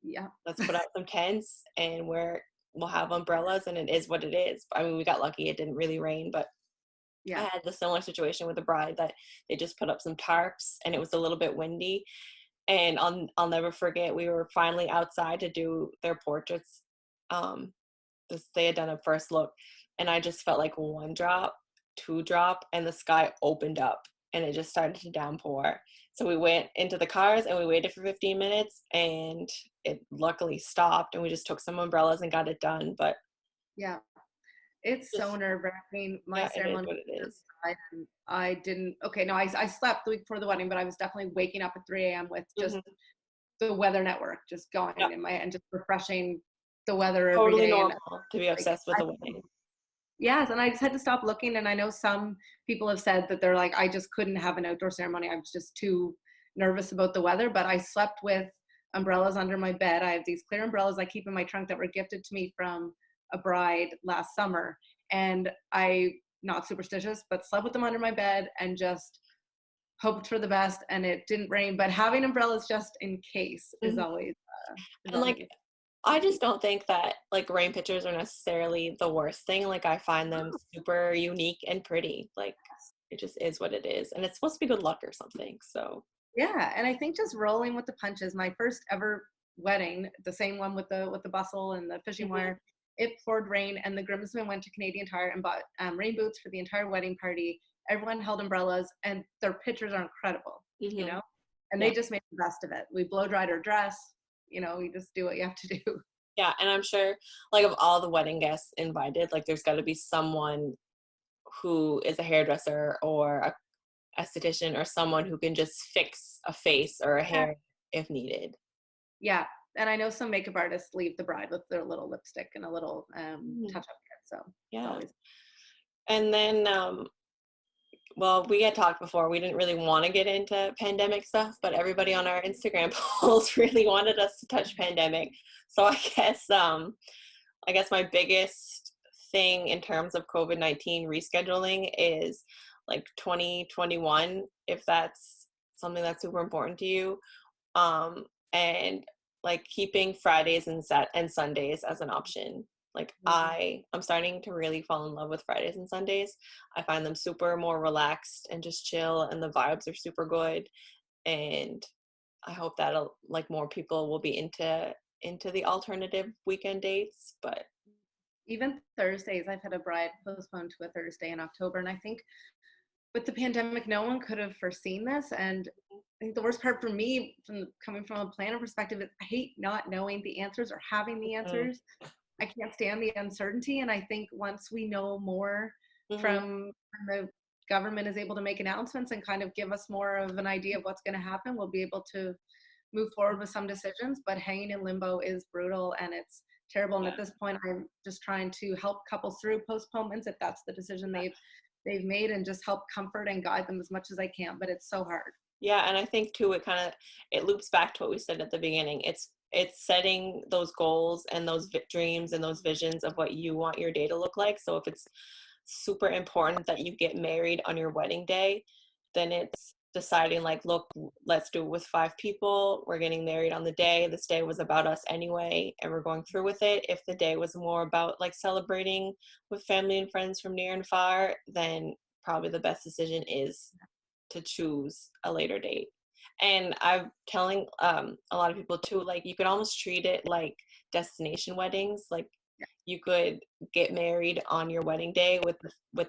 Speaker 1: Yeah.
Speaker 2: let's put out some tents, and we'll have umbrellas, and it is what it is. I mean, we got lucky; it didn't really rain, but I
Speaker 1: Yeah.
Speaker 2: had the similar situation with the bride that they just put up some tarps, and it was a little bit windy. And I'll never forget, we were finally outside to do their portraits. Um, they had done a first look, and I just felt like one drop, two drop, and the sky opened up, and it just started to downpour. So we went into the cars and we waited for 15 minutes, and it luckily stopped, and we just took some umbrellas and got it done. But
Speaker 1: Yeah. It's so
Speaker 2: just,
Speaker 1: nerve-wracking. My
Speaker 2: yeah, it is
Speaker 1: ceremony
Speaker 2: what it
Speaker 1: was
Speaker 2: is.
Speaker 1: outside, and I didn't. Okay, no, I slept the week before the wedding, but I was definitely waking up at 3 a.m. with just
Speaker 2: Hmm.
Speaker 1: the weather network just
Speaker 2: Yeah,
Speaker 1: going in my and just refreshing the weather every
Speaker 2: totally
Speaker 1: day. And
Speaker 2: normal to be
Speaker 1: like,
Speaker 2: obsessed with a wedding.
Speaker 1: yes, and I just had to stop looking. And I know some people have said that they're like, I just couldn't have an outdoor ceremony. I was just too nervous about the weather. But I slept with umbrellas under my bed. I have these clear umbrellas I keep in my trunk that were gifted to me from a bride last summer. And I, not superstitious, but slept with them under my bed and just hoped for the best. And it didn't rain. But having umbrellas just in case is
Speaker 2: Mhm.
Speaker 1: always is
Speaker 2: And like,
Speaker 1: always
Speaker 2: I just don't think that like rain pictures are necessarily the worst thing. Like, I find them super unique and pretty. Like, it just is what it is, and it's supposed to be good luck or something. So
Speaker 1: yeah, and I think just rolling with the punches. My first ever wedding, the same one with the bustle and the fishing
Speaker 2: mhm.
Speaker 1: wire, it poured rain, and the groomsmen went to Canadian Tire and bought rain boots for the entire wedding party. Everyone held umbrellas, and their pictures are incredible, you
Speaker 2: Mhm.
Speaker 1: know. And
Speaker 2: Yeah.
Speaker 1: they just made the best of it. We blow dried our dress. You know, we just do what you have to do.
Speaker 2: Yeah, and I'm sure, like, of all the wedding guests invited, like, there's got to be someone who is a hairdresser or a esthetician or someone who can just fix a face or a
Speaker 1: Yeah,
Speaker 2: hair if needed.
Speaker 1: yeah. And I know some makeup artists leave the bride with their little lipstick and a little
Speaker 2: Mhm.
Speaker 1: touch up kit. So it's
Speaker 2: Yeah.
Speaker 1: always
Speaker 2: And then, well, we had talked before. We didn't really want to get into pandemic stuff, but everybody on our Instagram polls really wanted us to touch pandemic. So I guess my biggest thing in terms of COVID-19 rescheduling is like 2021, if that's something that's super important to you. And like keeping Fridays and Sundays as an option. Like, I'm starting to really fall in love with Fridays and Sundays. I find them super more relaxed and just chill, and the vibes are super good. And I hope that like more people will be into the alternative weekend dates. But
Speaker 1: even Thursdays. I've had a bride postponed to a Thursday in October, and I think with the pandemic, no one could have foreseen this. And I think the worst part for me, from coming from a planner perspective, is I hate not knowing the answers or having the
Speaker 2: mm-hmm,
Speaker 1: answers. I can't stand the uncertainty. And I think once we know more
Speaker 2: mm-hmm,
Speaker 1: from when the government is able to make announcements and kind of give us more of an idea of what's going to happen, we'll be able to move forward with some decisions. But hanging in limbo is brutal and it's terrible. And
Speaker 2: yeah.
Speaker 1: at this point, I'm just trying to help couples through postponements if that's the decision they've made, and just help comfort and guide them as much as I can. But it's so hard.
Speaker 2: Yeah, and I think too, it loops back to what we said at the beginning. It's setting those goals and those dreams and those visions of what you want your day to look like. So if it's super important that you get married on your wedding day, then it's deciding like, look, let's do it with 5 people. We're getting married on the day. This day was about us anyway, and we're going through with it. If the day was more about like celebrating with family and friends from near and far, then probably the best decision is to choose a later date. And I'm telling a lot of people too, like, you could almost treat it like destination weddings. Like,
Speaker 1: Yeah.
Speaker 2: you could get married on your wedding day with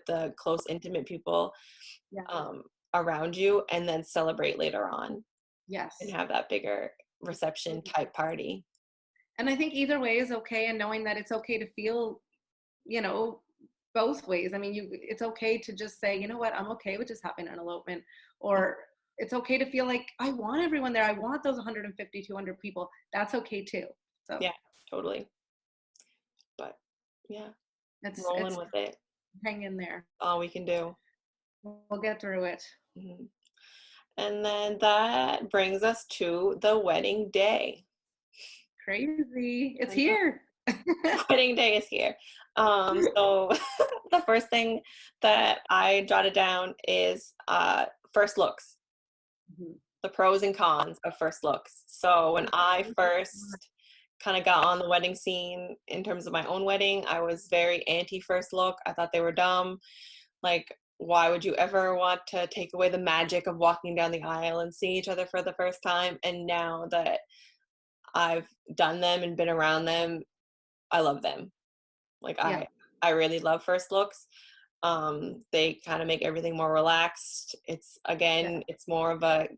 Speaker 2: the close intimate people
Speaker 1: Yeah.
Speaker 2: um, around you, and then celebrate later on and
Speaker 1: Yes.
Speaker 2: have that bigger reception type party.
Speaker 1: And I think either way is okay, and knowing that it's okay to feel, you know, both ways. I mean, it's okay to just say, you know what, I'm okay with just having an elopement, or it's okay to feel like I want everyone there. I want those 150, 200 people. That's okay too. So
Speaker 2: Yeah, totally. But yeah, rolling
Speaker 1: it's
Speaker 2: with it,
Speaker 1: hang in there.
Speaker 2: all we can do.
Speaker 1: We'll get through it.
Speaker 2: Mhm. And then that brings us to the wedding day.
Speaker 1: Crazy. It's
Speaker 2: I know.
Speaker 1: here.
Speaker 2: wedding day is here. So the first thing that I jotted down is first looks,
Speaker 1: Mhm.
Speaker 2: the pros and cons of first looks. So when I first kind of got on the wedding scene in terms of my own wedding, I was very anti first look. I thought they were dumb. Like, why would you ever want to take away the magic of walking down the aisle and seeing each other for the first time? And now that I've done them and been around them, I love them. Like
Speaker 1: Yeah,
Speaker 2: I really love first looks. They kind of make everything more relaxed. It's
Speaker 1: yeah,
Speaker 2: again, it's more of a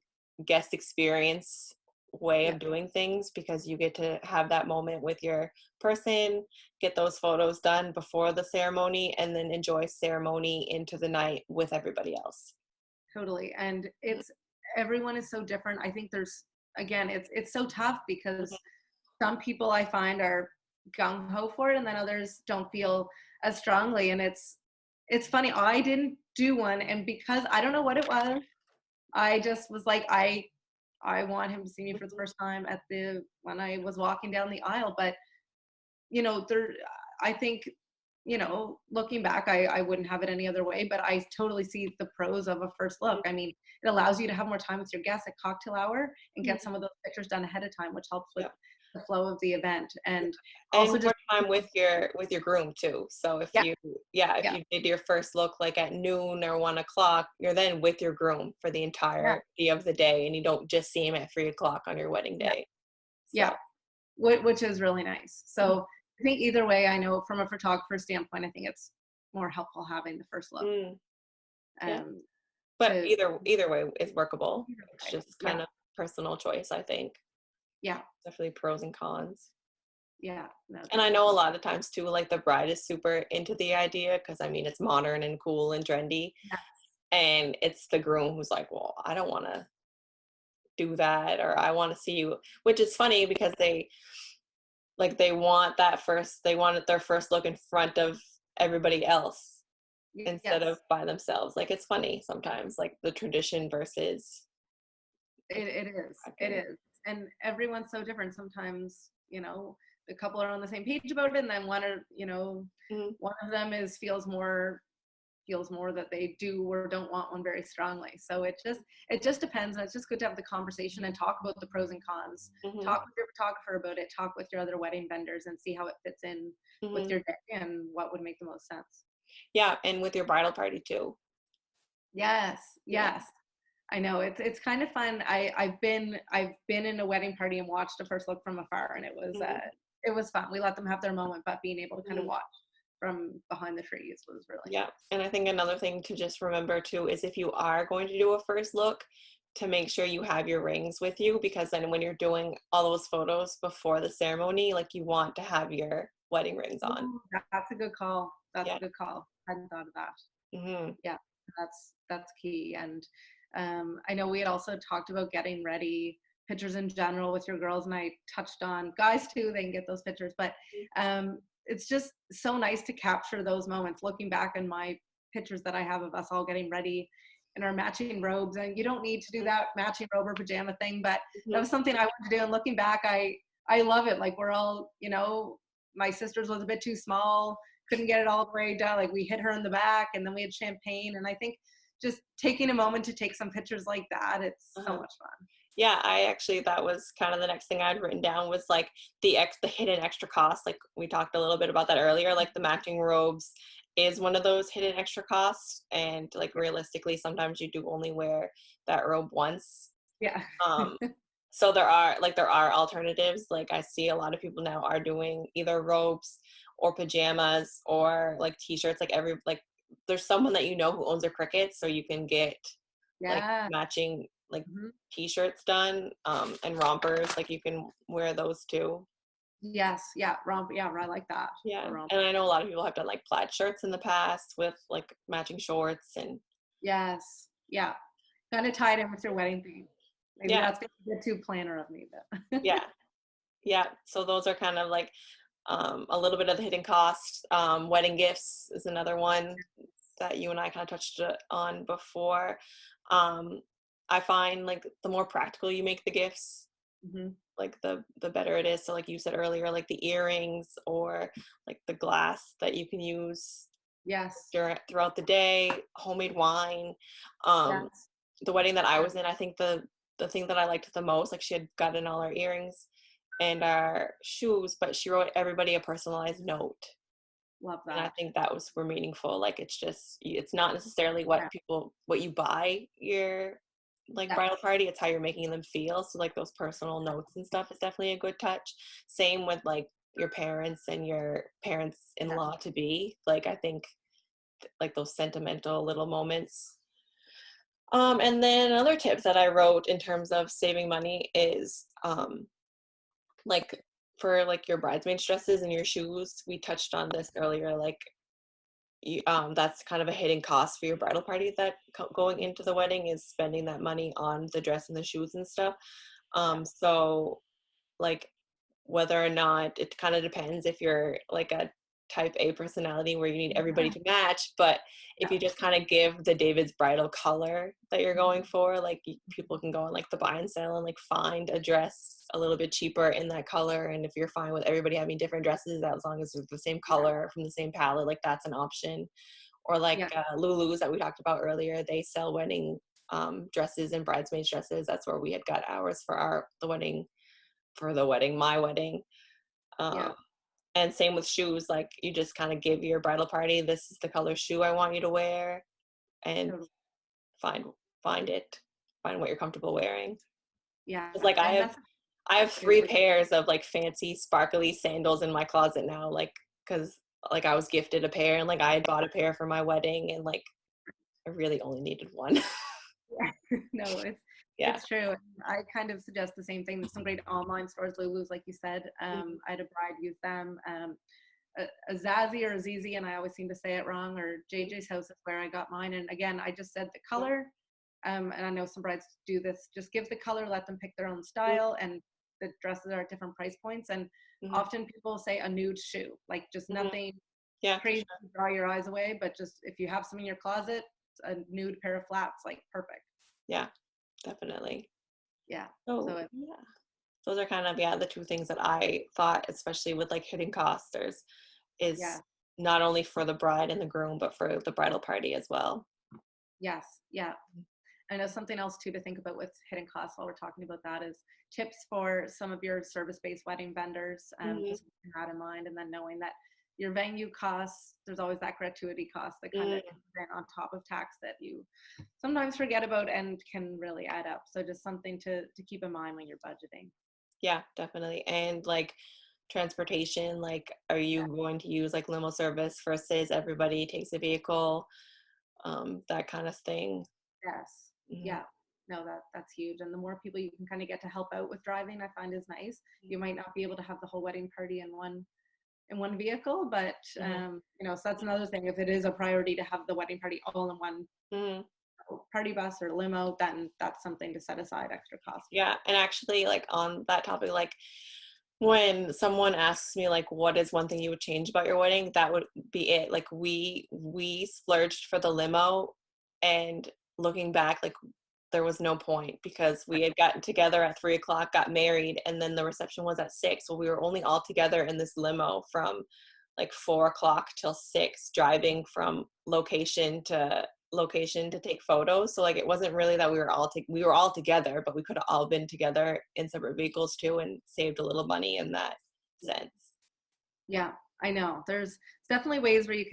Speaker 2: guest experience way
Speaker 1: yeah,
Speaker 2: of doing things because you get to have that moment with your person, get those photos done before the ceremony, and then enjoy ceremony into the night with everybody else.
Speaker 1: totally. And it's everyone is so different. I think there's again, it's so tough because some people I find are gung ho for it, and then others don't feel as strongly. And it's funny. I didn't do one, and because I don't know what it was, I just was like, I want him to see me for the
Speaker 2: Mhm.
Speaker 1: first time at the when I was walking down the aisle. But there, I think, looking back, I wouldn't have it any other way. But I totally see the pros of a first look. I mean, it allows you to have more time with your guests at cocktail hour and get
Speaker 2: Mhm.
Speaker 1: some of those pictures done ahead of time, which helps with
Speaker 2: Yep.
Speaker 1: the flow of the event.
Speaker 2: Yeah.
Speaker 1: And
Speaker 2: And
Speaker 1: also just
Speaker 2: more time with your groom too. So if
Speaker 1: yeah,
Speaker 2: you yeah, if
Speaker 1: yeah,
Speaker 2: you did your first look like at noon or 1 o'clock, you're then with your groom for the
Speaker 1: yeah,
Speaker 2: entirety of the day and you don't just see him at 3 o'clock on your wedding
Speaker 1: yeah,
Speaker 2: day.
Speaker 1: yeah,
Speaker 2: So
Speaker 1: which is really nice.
Speaker 2: mhm.
Speaker 1: So I think either way, I know from a photographer standpoint, I think it's more helpful having the first look.
Speaker 2: Mm, yeah.
Speaker 1: Um,
Speaker 2: But
Speaker 1: to
Speaker 2: either way is workable.
Speaker 1: either
Speaker 2: It's
Speaker 1: way.
Speaker 2: just
Speaker 1: Yeah,
Speaker 2: kind of personal choice, I think.
Speaker 1: yeah,
Speaker 2: Definitely pros and cons.
Speaker 1: yeah. No,
Speaker 2: And I know a
Speaker 1: definitely.
Speaker 2: lot of times too, like the bride is super into the idea because I mean it's modern and cool and trendy.
Speaker 1: Yeah,
Speaker 2: And it's the groom who's like, well, I don't want to do that or I want to see you, which is funny because they want they want their first look in front of everybody else instead of
Speaker 1: yes.
Speaker 2: by themselves. Like it's funny sometimes, like the tradition versus like
Speaker 1: It is. It
Speaker 2: acting.
Speaker 1: is. And everyone's so different. Sometimes, the couple are on the same page about it, and then
Speaker 2: Mhm,
Speaker 1: one of them feels more that they do or don't want one very strongly. So it just depends, and it's just good to have the conversation and talk about the pros and cons.
Speaker 2: mhm,
Speaker 1: Talk with your photographer about it. Talk with your other wedding vendors, and see how it fits in with
Speaker 2: mhm.
Speaker 1: your day and what would make the most sense.
Speaker 2: Yeah, and with your bridal party too.
Speaker 1: Yes,
Speaker 2: Yeah.
Speaker 1: yes. I know it's kind of fun. I've been in a wedding party and watched a first look from afar, and
Speaker 2: Mhm,
Speaker 1: it was fun. We let them have their moment, but being able to kind of
Speaker 2: mhm.
Speaker 1: watch from behind the trees was really
Speaker 2: Yeah,
Speaker 1: nice.
Speaker 2: and I think another thing to just remember too is if you are going to do a first look, to make sure you have your rings with you because then when you're doing all those photos before the ceremony, like you want to have your wedding rings on.
Speaker 1: Ooh, that's a good call. That's a
Speaker 2: Yeah.
Speaker 1: good call. Hadn't thought of that.
Speaker 2: Hmm.
Speaker 1: Yeah, that's key. And I know we had also talked about getting ready pictures in general with your girls, and I touched on guys too. They can get those pictures, but it's just so nice to capture those moments. Looking back on my pictures that I have of us all getting ready in our matching robes, and you don't need to do that matching robe or pajama thing, but that
Speaker 2: Hmm.
Speaker 1: was something I wanted to do. And looking back, I love it. Like we're all, my sister's was a bit too small, couldn't get it all the way done. Like we hit her in the back, and then we had champagne. And I think just taking a moment to take some pictures like that, it's so
Speaker 2: Uh-huh.
Speaker 1: much fun.
Speaker 2: Yeah, that was kind of the next thing I'd written down was like the hidden extra cost. Like we talked a little bit about that earlier. Like the matching robes is one of those hidden extra costs, and like realistically, sometimes you do only wear that robe once.
Speaker 1: Yeah.
Speaker 2: Um, so there are alternatives. Like I see a lot of people now are doing either robes or pajamas or like t-shirts. Like there's someone that you know who owns a Cricut, so you can get like
Speaker 1: Yeah.
Speaker 2: matching like
Speaker 1: Mhm.
Speaker 2: t-shirts done and rompers. Like you can wear those too.
Speaker 1: Yes. Yeah. Romp. Yeah. I like that. A
Speaker 2: Yeah,
Speaker 1: romp.
Speaker 2: and I know a lot of people have done like plaid shirts in the past with like matching shorts and
Speaker 1: Yes. Yeah. Kind of tied in with your wedding theme. Maybe
Speaker 2: yeah,
Speaker 1: that's gonna be a too planner of me, but
Speaker 2: yeah, yeah. So those are kind of like a little bit of the hidden cost. Wedding gifts is another one that you and I kind of touched on before. Um, I find like the more practical you make the gifts,
Speaker 1: Hmm.
Speaker 2: like the better it is. So like you said earlier, like the earrings or like the glass that you can use
Speaker 1: Yes.
Speaker 2: throughout the day, homemade wine. Um,
Speaker 1: Yes.
Speaker 2: the wedding that I was in, I think the thing that I liked the most, like she had gotten all our earrings and our shoes, but she wrote everybody a personalized note.
Speaker 1: Love
Speaker 2: And I
Speaker 1: that.
Speaker 2: think that was super meaningful. Like it's not necessarily
Speaker 1: Yeah.
Speaker 2: what you buy your like
Speaker 1: Yeah.
Speaker 2: bridal party, it's how you're making them feel. So like those personal notes and stuff is definitely a good touch. Same with like your parents and your
Speaker 1: Yeah.
Speaker 2: parents-in-law to be. Like I think like those sentimental little moments. And then another tip that I wrote in terms of saving money is like for like your bridesmaids dresses and your shoes. We touched on this earlier. Like that's kind of a hidden cost for your bridal party that going into the wedding is spending that money on the dress and the shoes and stuff.
Speaker 1: Yeah.
Speaker 2: So like whether or not it kind of depends if you're like a type A personality where you need everybody to match, but if you just kind of give the David's bridal color that you're going for, like people can go on like the buy and sell and like find a dress a little bit cheaper in that color. And if you're fine with everybody having different dresses, as long as it's the same
Speaker 1: Yeah.
Speaker 2: color from the same palette, like that's an option. Or like
Speaker 1: Yeah.
Speaker 2: Lulu's that we talked about earlier, they sell wedding dresses and bridesmaids dresses. That's where we had got ours for my wedding.
Speaker 1: Yeah.
Speaker 2: Um, and same with shoes, like you just kind of give your bridal party, this is the color shoe I want you to wear, and
Speaker 1: Totally.
Speaker 2: find find it, find what you're comfortable wearing.
Speaker 1: Yeah.
Speaker 2: It's like
Speaker 1: And that's
Speaker 2: I have
Speaker 1: great.
Speaker 2: 3 pairs of like fancy sparkly sandals in my closet now, like because like I was gifted a pair and like I had bought a pair for my wedding and like I really only needed one.
Speaker 1: Yeah. No,
Speaker 2: Yeah.
Speaker 1: it's true. I kind of suggest the same thing. There's some great online stores, Lulu's, like you said.
Speaker 2: Mhm.
Speaker 1: I had a bride use them. A Zazie or a Zizi, and I always seem to say it wrong, or JJ's House is where I got mine. And again, I just said the color, and I know some brides do this, just give the color, let them pick their own style, and the dresses are at different price points. And
Speaker 2: Mhm.
Speaker 1: often people say a nude shoe, like just
Speaker 2: Mhm.
Speaker 1: nothing
Speaker 2: Yeah, for
Speaker 1: crazy
Speaker 2: sure.
Speaker 1: to draw your eyes away, but just if you have some in your closet, a nude pair of flats, like perfect.
Speaker 2: Yeah, definitely.
Speaker 1: Yeah. So
Speaker 2: Oh, yeah. Those are kind of, yeah, the 2 things that I thought, especially with like hidden costs, is
Speaker 1: yeah.
Speaker 2: not only for the bride and the groom, but for the bridal party as well.
Speaker 1: Yes. Yeah. I know something else too to think about with hidden costs while we're talking about that is tips for some of your service-based wedding vendors,
Speaker 2: Mhm.
Speaker 1: just keeping that in mind, and then knowing that your venue costs, there's always that gratuity cost that kind of
Speaker 2: Mm,
Speaker 1: comes in on top of tax that you sometimes forget about and can really add up. So just something to keep in mind when you're budgeting.
Speaker 2: yeah, definitely. And like transportation, like are you going to use like limo service versus everybody takes a vehicle, that kind of thing.
Speaker 1: Yes.
Speaker 2: Mhm.
Speaker 1: Yeah. No, that's huge. And the more people you can kind of get to help out with driving, I find is nice. You might not be able to have the whole wedding party in one vehicle, but
Speaker 2: Mhm.
Speaker 1: so that's another thing. If it is a priority to have the wedding party all in one
Speaker 2: Mhm.
Speaker 1: party bus or limo, then that's something to set aside extra cost for.
Speaker 2: Yeah, and actually like on that topic, like when someone asks me like what is one thing you would change about your wedding, that would be it. Like we splurged for the limo, and looking back, like there was no point because we had gotten together at 3 o'clock, got married, and then the reception was at 6. So we were only all together in this limo from like 4 o'clock till 6, driving from location to take photos. So like it wasn't really that we were all together, but we could have all been together in separate vehicles too and saved a little money in that sense.
Speaker 1: Yeah, I know. There's definitely ways where we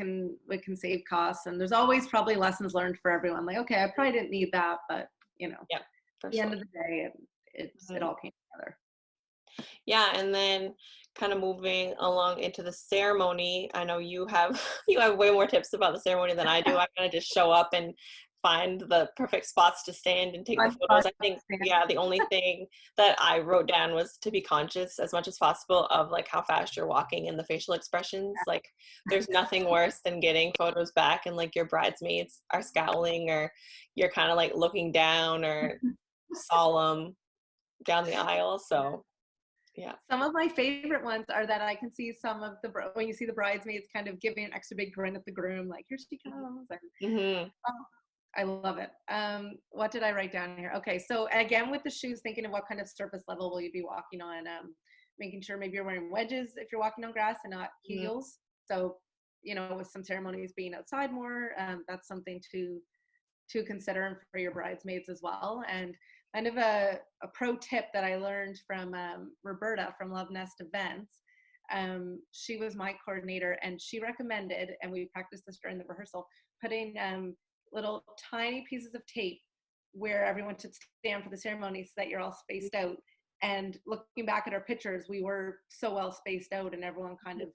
Speaker 1: can save costs, and there's always probably lessons learned for everyone. Like, okay, I probably didn't need that, but at
Speaker 2: Yeah, for
Speaker 1: the
Speaker 2: sure.
Speaker 1: end of the day, it
Speaker 2: Mhm.
Speaker 1: all came together.
Speaker 2: Yeah, and then kind of moving along into the ceremony, I know you have you have way more tips about the ceremony than I do. I kind of just show up and find the perfect spots to stand and take the
Speaker 1: Fun
Speaker 2: photos.
Speaker 1: spots
Speaker 2: I
Speaker 1: to
Speaker 2: think,
Speaker 1: stand.
Speaker 2: yeah, the only thing that I wrote down was to be conscious as much as possible of like how fast you're walking and the facial expressions. Like there's nothing worse than getting photos back and like your bridesmaids are scowling or you're kind of like looking down or solemn down the aisle. So, yeah.
Speaker 1: Some of my favorite ones are that I can see some of when you see the bridesmaids kind of giving an extra big grin at the groom, like here she comes. And,
Speaker 2: Mhm.
Speaker 1: oh, I love it. What did I write down here? Okay, so again with the shoes, thinking of what kind of surface level will you be walking on. Making sure maybe you're wearing wedges if you're walking on grass and not
Speaker 2: Mhm.
Speaker 1: heels. So, with some ceremonies being outside more, that's something to consider and for your bridesmaids as well. And kind of a pro tip that I learned from Roberta from Love Nest Events. She was my coordinator, and she recommended, and we practiced this during the rehearsal, putting little tiny pieces of tape where everyone should stand for the ceremony so that you're all spaced out. And looking back at our pictures, we were so well spaced out, and everyone kind of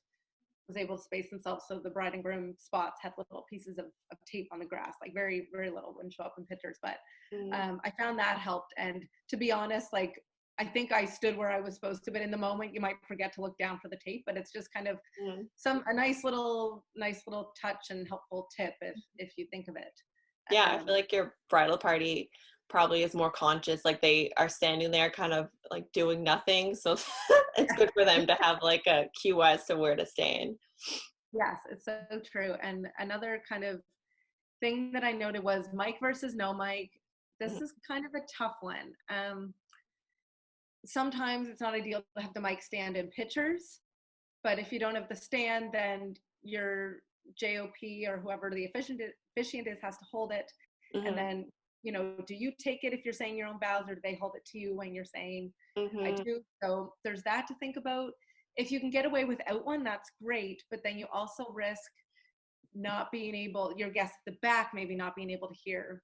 Speaker 1: was able to space themselves. So the bride and groom spots had little pieces of tape on the grass, like very, very little, wouldn't show up in pictures. But
Speaker 2: Mhm.
Speaker 1: I found that helped. And to be honest, like I think I stood where I was supposed to, but in the moment you might forget to look down for the tape. But it's just kind of
Speaker 2: Mhm.
Speaker 1: a nice little touch and helpful tip if you think of it.
Speaker 2: Yeah, I feel
Speaker 1: Um,
Speaker 2: like your bridal party probably is more conscious, like they are standing there kind of like doing nothing. So it's good for them to have like a cue as to where to stand.
Speaker 1: yes, it's so true. And another kind of thing that I noted was mic versus no mic.
Speaker 2: Mhm.
Speaker 1: This is kind of a tough one. Sometimes it's not ideal to have the mic stand in pictures, but if you don't have the stand, then your JOP or whoever the officiant is has to hold it. And
Speaker 2: Mhm.
Speaker 1: then, do you take it if you're saying your own vows, or do they hold it to you when you're saying I
Speaker 2: Mhm.
Speaker 1: do? So there's that to think about. If you can get away without one, that's great. But then you also risk not being able, your guests at the back maybe not being able to hear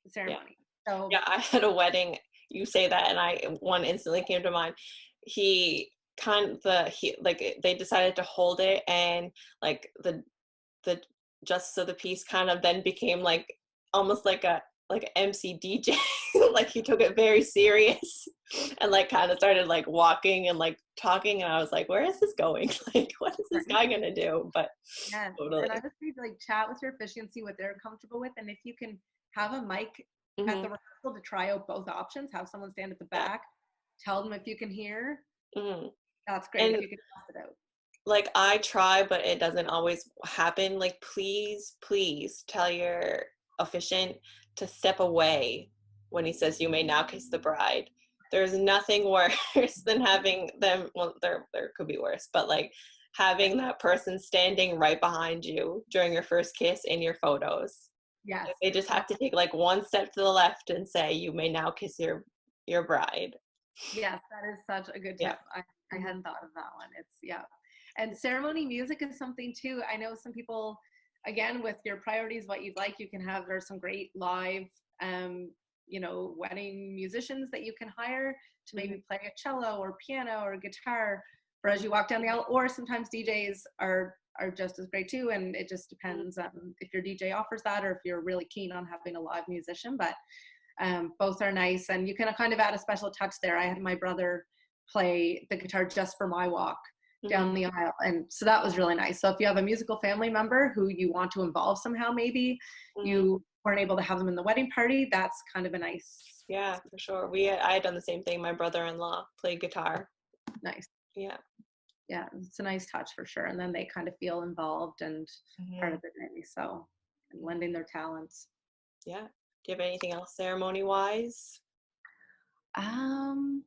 Speaker 1: the
Speaker 2: Yeah.
Speaker 1: ceremony. So
Speaker 2: Yeah, I had a wedding. You say that, and one instantly came to mind. He he like they decided to hold it, and like the justice of the peace kind of then became like almost like a MC DJ. Like he took it very serious and like kind of started like walking and like talking, and I was like, where is this going? Like, what is this
Speaker 1: right.
Speaker 2: guy gonna do? But
Speaker 1: Yes. And I
Speaker 2: totally.
Speaker 1: would say like chat with your officiant, see what they're comfortable with. And if you can have a mic at
Speaker 2: Hmm.
Speaker 1: the rehearsal to try out both options, have someone stand at the
Speaker 2: Yeah.
Speaker 1: back, tell them if you can hear,
Speaker 2: Hmm.
Speaker 1: that's great if
Speaker 2: And
Speaker 1: you can test it out.
Speaker 2: like I try, but it doesn't always happen. Like, please tell your officiant to step away when he says you may now kiss the bride. There's nothing worse than having them, well, there could be worse, but like
Speaker 1: Yeah.
Speaker 2: having that person standing right behind you during your first kiss in your photos.
Speaker 1: Yes.
Speaker 2: Like, they just have to take like one step to the left and say you may now kiss your bride.
Speaker 1: Yes, that is such a good
Speaker 2: Yeah.
Speaker 1: tip. I
Speaker 2: Mhm.
Speaker 1: hadn't thought of that one. It's yeah. And ceremony music is something too. I know some people, again, with your priorities, what you'd like, you can have, there's some great live wedding musicians that you can hire to
Speaker 2: Mhm.
Speaker 1: maybe play a cello or piano or guitar for as you walk down the aisle, or sometimes DJs are just as great too. And it just
Speaker 2: Mhm.
Speaker 1: depends if your DJ offers that or if you're really keen on having a live musician. But both are nice, and you can kind of add a special touch there. I had my brother play the guitar just for my walk down
Speaker 2: Mhm.
Speaker 1: the aisle, and so that was really nice. So if you have a musical family member who you want to involve somehow, maybe
Speaker 2: Mhm.
Speaker 1: you weren't able to have them in the wedding party, that's kind of a
Speaker 2: Yeah, for sure. I had done the same thing. My brother-in-law played guitar.
Speaker 1: nice,
Speaker 2: Yeah.
Speaker 1: yeah, it's a nice touch for sure. And then they kind of feel involved and part
Speaker 2: Hmm.
Speaker 1: of the day, so and lending their talents.
Speaker 2: Yeah. Do you have anything else ceremony-wise?
Speaker 1: um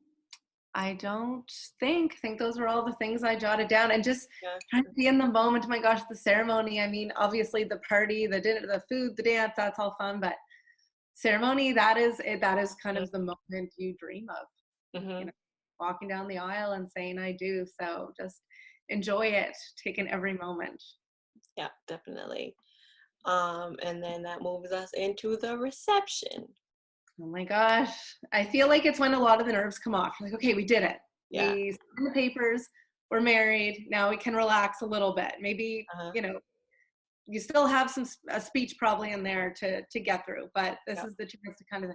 Speaker 1: I don't think those were all the things I jotted down, and just
Speaker 2: Yeah.
Speaker 1: trying to be in the moment. Oh my gosh, the ceremony. I mean, obviously the party, the dinner, the food, the dance, that's all fun, but ceremony, that is it. That is kind of the moment you dream of, you
Speaker 2: Mm-hmm.
Speaker 1: know, walking down the aisle and saying I do. So just enjoy it, taking every moment.
Speaker 2: Yeah, definitely. And then that moves us into the reception.
Speaker 1: Oh my gosh. I feel like it's when a lot of the nerves come off. You're like, okay, we did it.
Speaker 2: Yeah.
Speaker 1: We signed the papers, we're married. Now we can relax a little bit. Maybe,
Speaker 2: Uh-huh.
Speaker 1: you still have a speech probably in there to get through, but this
Speaker 2: Yeah.
Speaker 1: is the chance to kind of,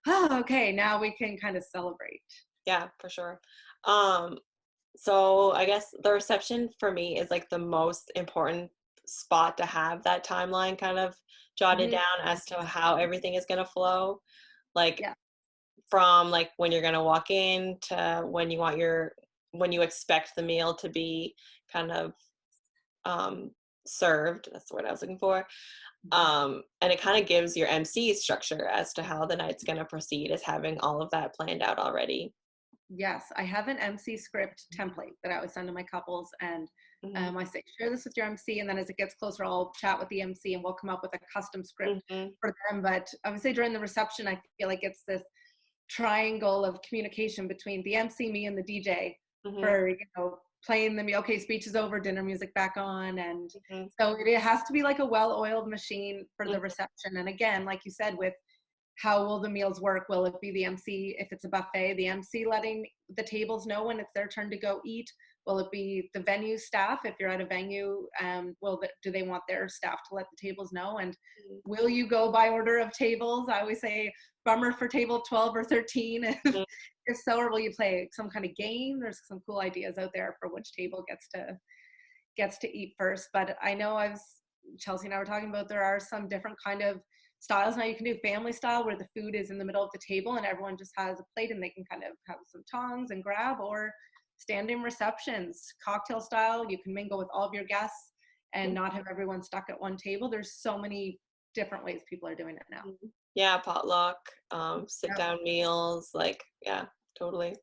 Speaker 1: oh, okay, now we can kind of celebrate.
Speaker 2: Yeah, for sure. Um, so I guess the reception for me is like the most important spot to have that timeline kind of jotted
Speaker 1: Mhm.
Speaker 2: down as to how everything is going to flow. Like
Speaker 1: Yeah.
Speaker 2: from like when you're gonna walk in to when you expect the meal to be kind of served. That's the word I was looking for. And it kind of gives your MC structure as to how the night's going to proceed, is having all of that planned out already.
Speaker 1: Yes, I have an MC script template that I always send to my couples, and
Speaker 2: Mm-hmm.
Speaker 1: I say, share this with your MC, and then as it gets closer, I'll chat with the MC, and we'll come up with a custom script
Speaker 2: Mm-hmm.
Speaker 1: for them. But I would say during the reception, I feel like it's this triangle of communication between the MC, me, and the DJ
Speaker 2: Mm-hmm.
Speaker 1: for, playing the, okay, speech is over, dinner music back on. And
Speaker 2: Mm-hmm.
Speaker 1: so it has to be like a well-oiled machine for the
Speaker 2: Mm-hmm.
Speaker 1: reception. And again, like you said, with how will the meals work? Will it be the MC, if it's a buffet, the MC letting the tables know when it's their turn to go eat? Will it be the venue staff? If you're at a venue, do they want their staff to let the tables know? And will you go by order of tables? I always say, bummer for table 12 or 13. If so, or will you play some kind of game? There's some cool ideas out there for which table gets to eat first. But I know Chelsey and I were talking about, there are some different kind of styles now. You can do family style where the food is in the middle of the table and everyone just has a plate and they can kind of have some tongs and grab, or standing receptions, cocktail style. You can mingle with all of your guests and not have everyone stuck at one table. There's so many different ways people are doing it now.
Speaker 2: Yeah, potluck, sit down meals, like, yeah, totally.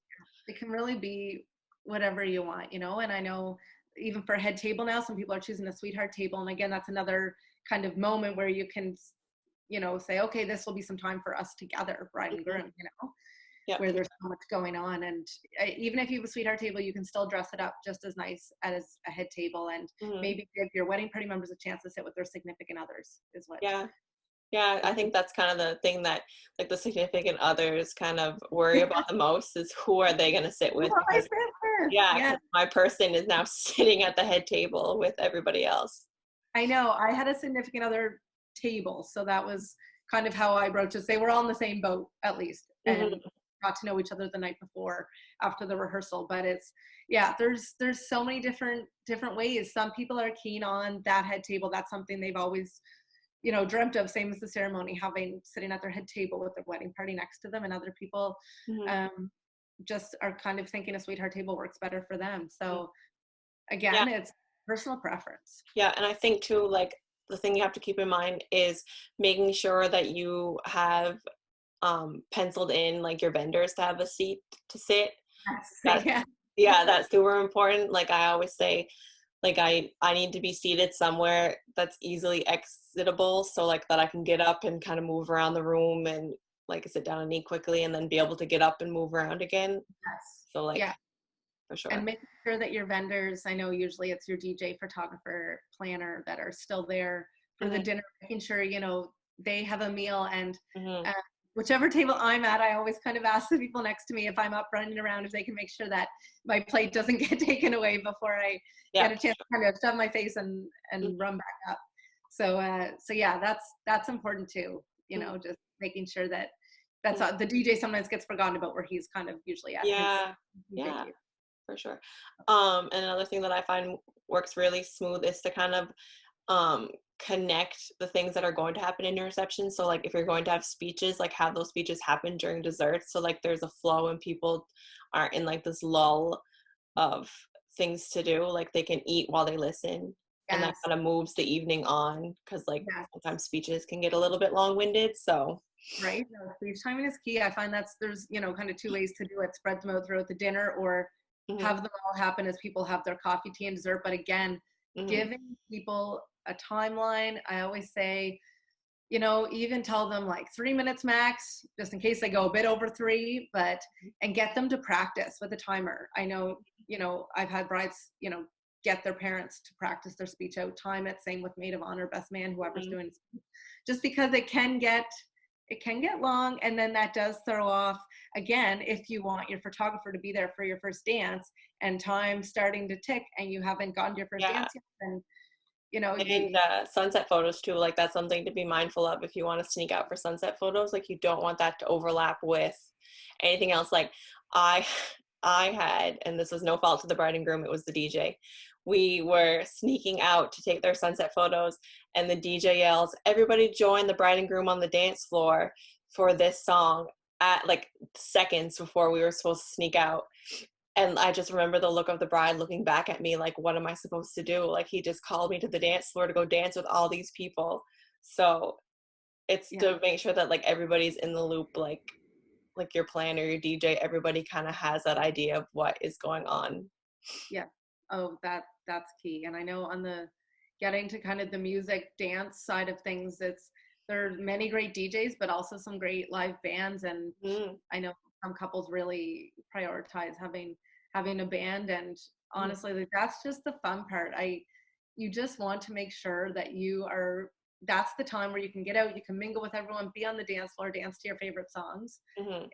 Speaker 1: It can really be whatever you want, and I know even for a head table now, some people are choosing a sweetheart table. And again, that's another kind of moment where you can, say, okay, this will be some time for us together, bride and groom,
Speaker 2: Yeah.
Speaker 1: where there's so much going on. And even if you have a sweetheart table, you can still dress it up just as nice as a head table, and maybe give your wedding party members a chance to sit with their significant others is what.
Speaker 2: Yeah, I think that's kind of the thing that, like, the significant others kind of worry about the most, is who are they going to sit with? Because,
Speaker 1: Yeah,
Speaker 2: my person is now sitting at the head table with everybody else.
Speaker 1: I know. I had a significant other table, so that was kind of how I broached it. They were all in the same boat, at least, and got to know each other the night before, after the rehearsal. But there's so many different ways. Some people are keen on that head table. That's something they've always, dreamt of, same as the ceremony, sitting at their head table with their wedding party next to them. And other people just are kind of thinking a sweetheart table works better for them. So again, it's personal preference.
Speaker 2: Yeah, and I think too, like, the thing you have to keep in mind is making sure that you have penciled in, like, your vendors to have a seat to sit. That's super important. Like, I always say, like, I need to be seated somewhere that's easily exitable, so, like, that I can get up and kind of move around the room and, like, sit down and eat quickly and then be able to get up and move around again. So, like, for sure.
Speaker 1: And making sure that your vendors, I know usually it's your DJ, photographer, planner, that are still there for the dinner, making sure, they have a meal. And whichever table I'm at, I always kind of ask the people next to me, if I'm up running around, if they can make sure that my plate doesn't get taken away before I get a chance to kind of shove my face and run back up. So that's important too, just making sure that that's the DJ sometimes gets forgotten about, where he's kind of usually at his
Speaker 2: for sure. And another thing that I find works really smooth is to kind of connect the things that are going to happen in your reception. So, like, if you're going to have speeches, like, have those speeches happen during dessert, so, like, there's a flow and people aren't in, like, this lull of things to do. Like, they can eat while they listen. And that kind of moves the evening on, because, like, sometimes speeches can get a little bit long-winded. So
Speaker 1: right, speech timing is key. I find there's kind of two ways to do it: spread them out throughout the dinner, or have them all happen as people have their coffee, tea, and dessert. But again, giving people a timeline. I always say, even tell them like 3 minutes max, just in case they go a bit over 3, and get them to practice with a timer. I know, I've had brides, get their parents to practice their speech out, time it, same with maid of honor, best man, whoever's doing it, just because it can get long. And then that does throw off, again, if you want your photographer to be there for your first dance and time starting to tick and you haven't gotten to your first dance yet, then
Speaker 2: and sunset photos too, like, that's something to be mindful of. If you want to sneak out for sunset photos, like, you don't want that to overlap with anything else. Like, I had, and this was no fault to the bride and groom, it was the DJ. We were sneaking out to take their sunset photos, and the DJ yells, "Everybody join the bride and groom on the dance floor for this song," at, like, seconds before we were supposed to sneak out. And I just remember the look of the bride looking back at me like, what am I supposed to do? Like, he just called me to the dance floor to go dance with all these people. So it's
Speaker 1: Yeah.
Speaker 2: to make sure that like everybody's in the loop, like your planner, your DJ, everybody kind of has that idea of what is going on.
Speaker 1: Yeah. Oh, that's key. And I know on the getting to kind of the music dance side of things, there are many great DJs, but also some great live bands. And
Speaker 2: Mm,
Speaker 1: I know some couples really prioritize having a band. And
Speaker 2: mm,
Speaker 1: honestly, like that's just the fun part. You just want to make sure that that's the time where you can get out, you can mingle with everyone, be on the dance floor, dance to your favorite songs.
Speaker 2: mm,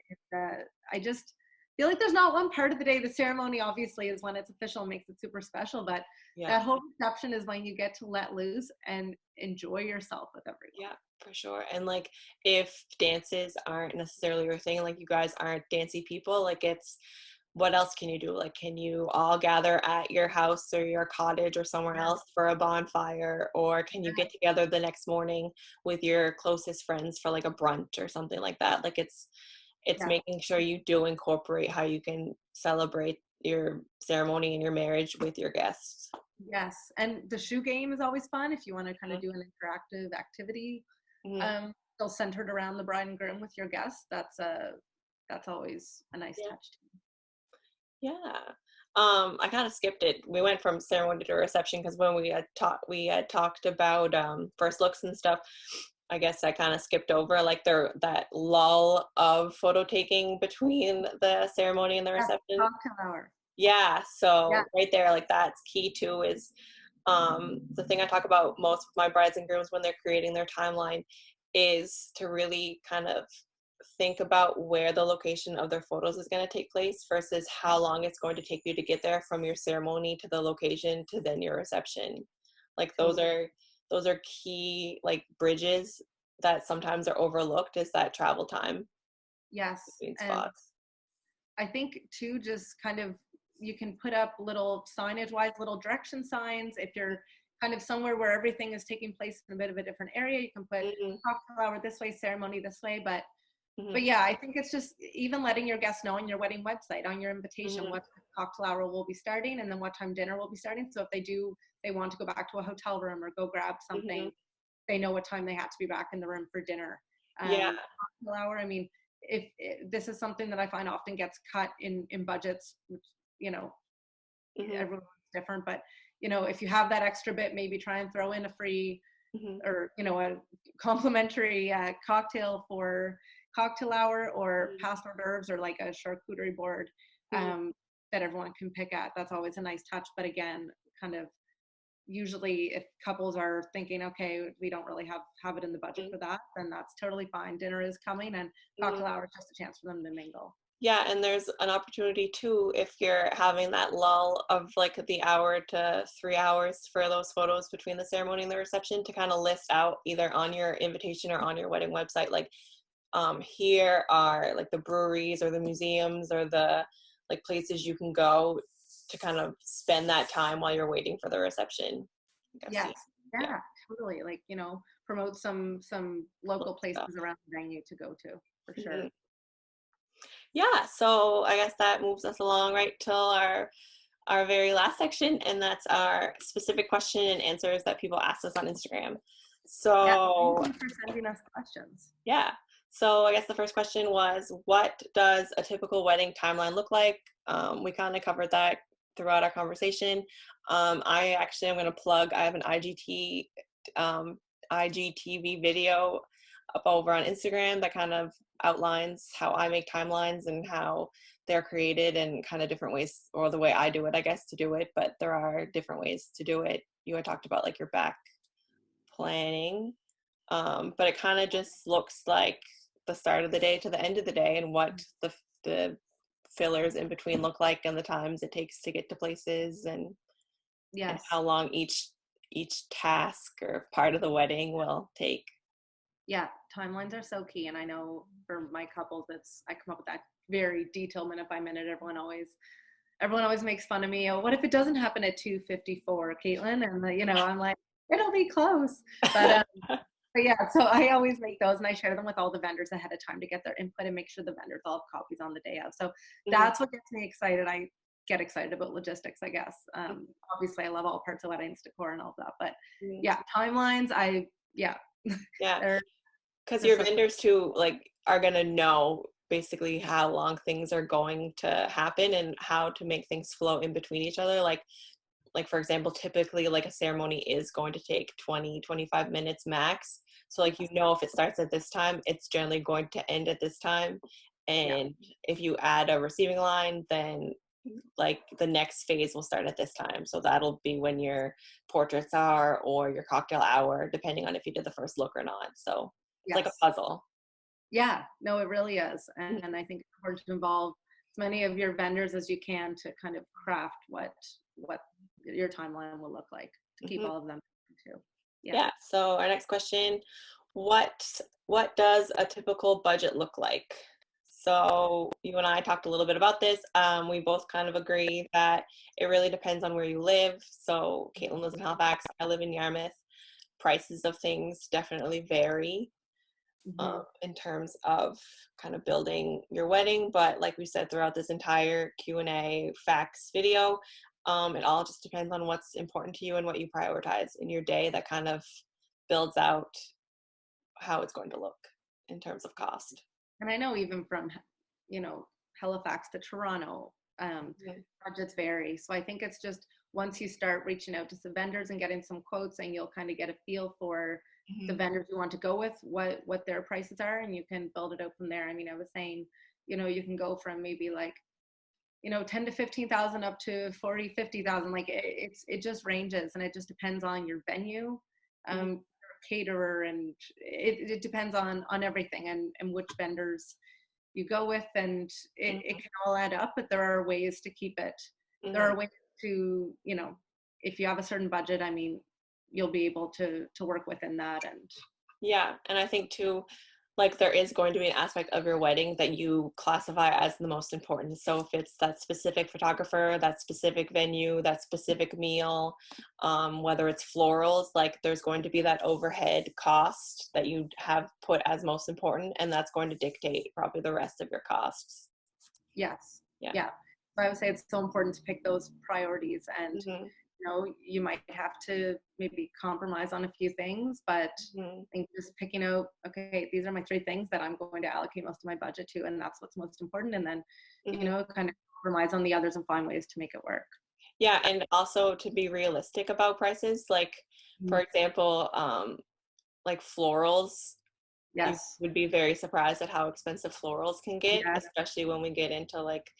Speaker 1: I just feel like there's not one part of the day. The ceremony obviously is when it's official, makes it super special, but
Speaker 2: yeah.
Speaker 1: that whole reception is when you get to let loose and enjoy yourself with everyone.
Speaker 2: Yeah, for sure. And like if dances aren't necessarily your thing, like you guys aren't dancey people, like it's what else can you do? Like can you all gather at your house or your cottage or somewhere
Speaker 1: Yeah.
Speaker 2: else for a bonfire? Or can you get together the next morning with your closest friends for like a brunch or something like that? Like it's
Speaker 1: Yeah.
Speaker 2: making sure you do incorporate how you can celebrate your ceremony and your marriage with your guests.
Speaker 1: Yes. And the shoe game is always fun if you want to kind of do an interactive activity.
Speaker 2: Mm-hmm.
Speaker 1: Still centered around the bride and groom with your guests. That's always a nice
Speaker 2: Yeah.
Speaker 1: touch.
Speaker 2: Yeah. I kind of skipped it. We went from ceremony to reception because when we had talked about first looks and stuff. I guess I kind of skipped over like that lull of photo taking between the ceremony and the
Speaker 1: Yeah,
Speaker 2: reception.
Speaker 1: cocktail hour.
Speaker 2: Yeah,
Speaker 1: Yeah.
Speaker 2: so right there, like that's key too, is the thing I talk about most with my brides and grooms when they're creating their timeline is to really kind of think about where the location of their photos is going to take place versus how long it's going to take you to get there from your ceremony to the location to then your reception. Like
Speaker 1: Totally.
Speaker 2: those are key like bridges that sometimes are overlooked, is that travel time
Speaker 1: Yes.
Speaker 2: between
Speaker 1: And
Speaker 2: spots.
Speaker 1: I think too, just kind of you can put up little signage wise, little direction signs. If you're kind of somewhere where everything is taking place in a bit of a different area, you can put
Speaker 2: Mm-hmm,
Speaker 1: cocktail hour this way, ceremony this way.
Speaker 2: mm-hmm,
Speaker 1: But yeah, I think it's just even letting your guests know on your wedding website, on your invitation,
Speaker 2: mm-hmm,
Speaker 1: what cocktail hour will be starting and then what time dinner will be starting. So if they want to go back to a hotel room or go grab
Speaker 2: mm-hmm.
Speaker 1: something, they know what time they have to be back in the room for dinner.
Speaker 2: Yeah.
Speaker 1: Cocktail hour, I mean, if this is something that I find often gets cut in budgets, which, you know,
Speaker 2: Mm-hmm,
Speaker 1: everyone's different, but if you have that extra bit, maybe try and throw in a free
Speaker 2: mm-hmm,
Speaker 1: or a complimentary cocktail for cocktail hour or past hors d'oeuvres or like a charcuterie board
Speaker 2: mm-hmm,
Speaker 1: that everyone can pick at. That's always a nice touch. But again, kind of usually if couples are thinking, okay, we don't really have it in the budget for that, then that's totally fine. Dinner is coming and
Speaker 2: mm-hmm.
Speaker 1: cocktail hour is just a chance for them to mingle.
Speaker 2: Yeah, and there's an opportunity too if you're having that lull of like the hour to 3 hours for those photos between the ceremony and the reception to kind of list out either on your invitation or on your wedding website, like here are like the breweries or the museums or the like places you can go to kind of spend that time while you're waiting for the reception. I guess,
Speaker 1: Yes.
Speaker 2: yeah.
Speaker 1: Yeah, totally. Like, promote some local
Speaker 2: Stuff.
Speaker 1: places around the venue to go to for
Speaker 2: Mhm.
Speaker 1: sure.
Speaker 2: Yeah, so I guess that moves us along right till our very last section, and that's our specific question and answers that people ask us on Instagram.
Speaker 1: Yeah. Thank
Speaker 2: So
Speaker 1: you for sending us questions.
Speaker 2: yeah, so I guess the first question was, what does a typical wedding timeline look like? We kind of covered that throughout our conversation. I actually am going to plug, I have an IGTV video up over on Instagram that kind of outlines how I make timelines and how they're created and kind of different ways, or the way I do it, I guess, to do it. But there are different ways to do it. You had talked about like your back planning, but it kind of just looks like the start of the day to the end of the day and what the fillers in between look like and the times it takes to get to places and
Speaker 1: Yes.
Speaker 2: how long each task or part of the wedding will take.
Speaker 1: Yeah. Timelines are so key. And I know for my couples, I come up with that very detailed minute by minute. Everyone always makes fun of me. Oh, what if it doesn't happen at 2:54, Caitlin? And I'm like, it'll be close. But yeah, so I always make those and I share them with all the vendors ahead of time to get their input and make sure the vendors all have copies on the day of. So
Speaker 2: Mhm.
Speaker 1: that's what gets me excited. get excited about logistics, I guess. Obviously I love all parts of weddings, decor and all of that, but yeah, timelines, yeah.
Speaker 2: Yeah,
Speaker 1: they're
Speaker 2: because
Speaker 1: they're
Speaker 2: your
Speaker 1: so
Speaker 2: vendors too, like, are gonna know basically how long things are going to happen and how to make things flow in between each other. Like for example, typically like a ceremony is going to take 20-25 minutes max. So like, you know, if it starts at this time, it's generally going to end at this time.
Speaker 1: yeah.
Speaker 2: And if you add a receiving line, then like the next phase will start at this time. So that'll be when your portraits are or your cocktail hour, depending on if you did the first look or not. So it's like a
Speaker 1: Yes.
Speaker 2: puzzle.
Speaker 1: Yeah, no, it really is. And I think it's important to involve as many of your vendors as you can to kind of craft what your timeline will look like, to keep
Speaker 2: Mhm.
Speaker 1: all of them too. Yeah.
Speaker 2: Yeah. So our next question, what does a typical budget look like? So you and I talked a little bit about this. We both kind of agree that it really depends on where you live. So Caitlin lives in Halifax. I live in Yarmouth. Prices of things definitely vary
Speaker 1: Hmm.
Speaker 2: in terms of kind of building your wedding. But like we said throughout this entire Q&A facts video, it all just depends on what's important to you and what you prioritize in your day. That kind of builds out how it's going to look in terms of cost.
Speaker 1: And I know even from, you know, Halifax to Toronto,
Speaker 2: Mhm.
Speaker 1: budgets vary. So I think it's just once you start reaching out to some vendors and getting some quotes, and you'll kind of get a feel for the
Speaker 2: Mhm.
Speaker 1: vendors you want to go with, what their prices are, and you can build it out from there. I mean, I was saying, you know, you can go from maybe like, you know, 10 to 15,000 up to 40, 50,000. Like it just ranges, and it just depends on your venue,
Speaker 2: Mhm.
Speaker 1: your caterer, and it depends on everything, and which vendors you go with, and it
Speaker 2: Mhm.
Speaker 1: can all add up, but there are ways to keep it. There
Speaker 2: Mhm.
Speaker 1: are ways to, you know, if you have a certain budget, I mean, you'll be able to work within that. And
Speaker 2: Yeah, and I think too, like there is going to be an aspect of your wedding that you classify as the most important. So if it's that specific photographer, that specific venue, that specific meal, whether it's florals, like there's going to be that overhead cost that you have put as most important, and that's going to dictate probably the rest of your costs.
Speaker 1: yes,
Speaker 2: Yeah.
Speaker 1: yeah. So I would say it's so important to pick those priorities, and
Speaker 2: Hmm.
Speaker 1: you know, you might have to maybe compromise on a few things, but
Speaker 2: Hmm.
Speaker 1: I think just picking out, okay, these are my three things that I'm going to allocate most of my budget to, and that's what's most important. And then, you
Speaker 2: Hmm.
Speaker 1: know, kind of compromise on the others and find ways to make it work.
Speaker 2: Yeah, and also to be realistic about prices, like for
Speaker 1: Mhm.
Speaker 2: example, like florals, you
Speaker 1: Yes.
Speaker 2: would be very surprised at how expensive florals can get,
Speaker 1: Yes.
Speaker 2: especially when we get into like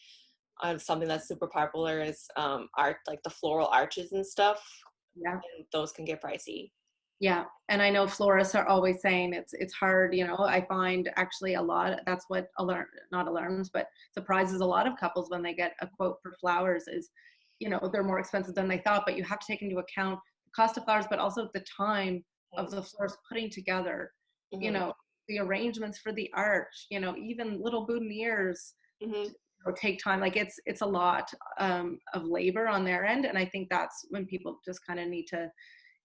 Speaker 2: something that's super popular is art, like the floral arches and stuff.
Speaker 1: Yeah.
Speaker 2: And those can get pricey.
Speaker 1: Yeah. And I know florists are always saying it's hard, you know. I find actually a lot, that's what not alarms, but surprises a lot of couples when they get a quote for flowers is, you know, they're more expensive than they thought, but you have to take into account the cost of flowers, but also the time of the florist putting together, you
Speaker 2: Hmm.
Speaker 1: know, the arrangements for the arch, you know, even little boutonnieres,
Speaker 2: Hmm.
Speaker 1: you know, take time. Like it's a lot of labor on their end. And I think that's when people just kind of need to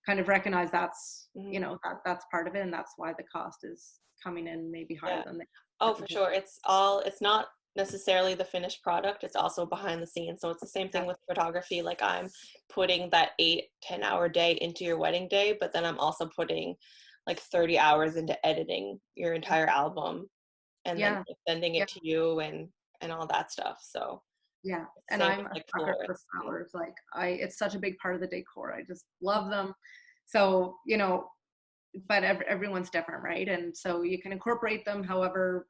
Speaker 1: kind of recognize that's, you
Speaker 2: Hmm.
Speaker 1: know, that's part of it, and that's why the cost is coming in maybe higher
Speaker 2: Yeah.
Speaker 1: than they
Speaker 2: Oh, for
Speaker 1: anticipated.
Speaker 2: sure. It's not necessarily the finished product, it's also behind the scenes. So it's the same
Speaker 1: Yeah.
Speaker 2: thing with photography. Like I'm putting that 8-10 hour day into your wedding day, but then I'm also putting like 30 hours into editing your entire album and then
Speaker 1: Yeah.
Speaker 2: sending
Speaker 1: Yeah.
Speaker 2: it to you and all that stuff. So
Speaker 1: Yeah. And
Speaker 2: same with
Speaker 1: I'm a
Speaker 2: like
Speaker 1: sucker for
Speaker 2: florists.
Speaker 1: flowers. Like it's such a big part of the decor. I just love them. So, you know, but everyone's different, right? And so you can incorporate them however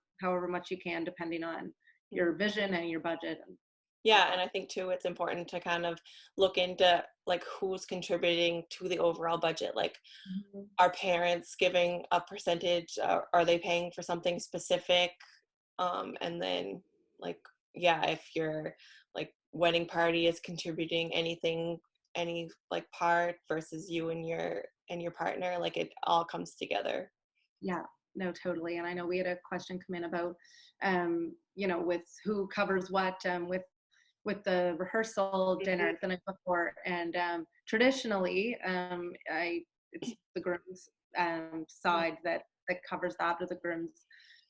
Speaker 1: much you can, depending on
Speaker 2: Mhm.
Speaker 1: your vision and your budget and all
Speaker 2: Yeah, and
Speaker 1: that.
Speaker 2: I think too it's important to kind of look into like who's contributing to the overall budget. Like,
Speaker 1: Mhm.
Speaker 2: are parents giving a percentage? Are they paying for something specific? And then like, yeah, if your like wedding party is contributing anything, any like part versus you and your partner, like it all comes together.
Speaker 1: Yeah, no, totally. And I know we had a question come in about, you know, with who covers what, with the rehearsal dinner
Speaker 2: Mhm.
Speaker 1: the night before. And traditionally, it's the groom's side that covers that, or the groom's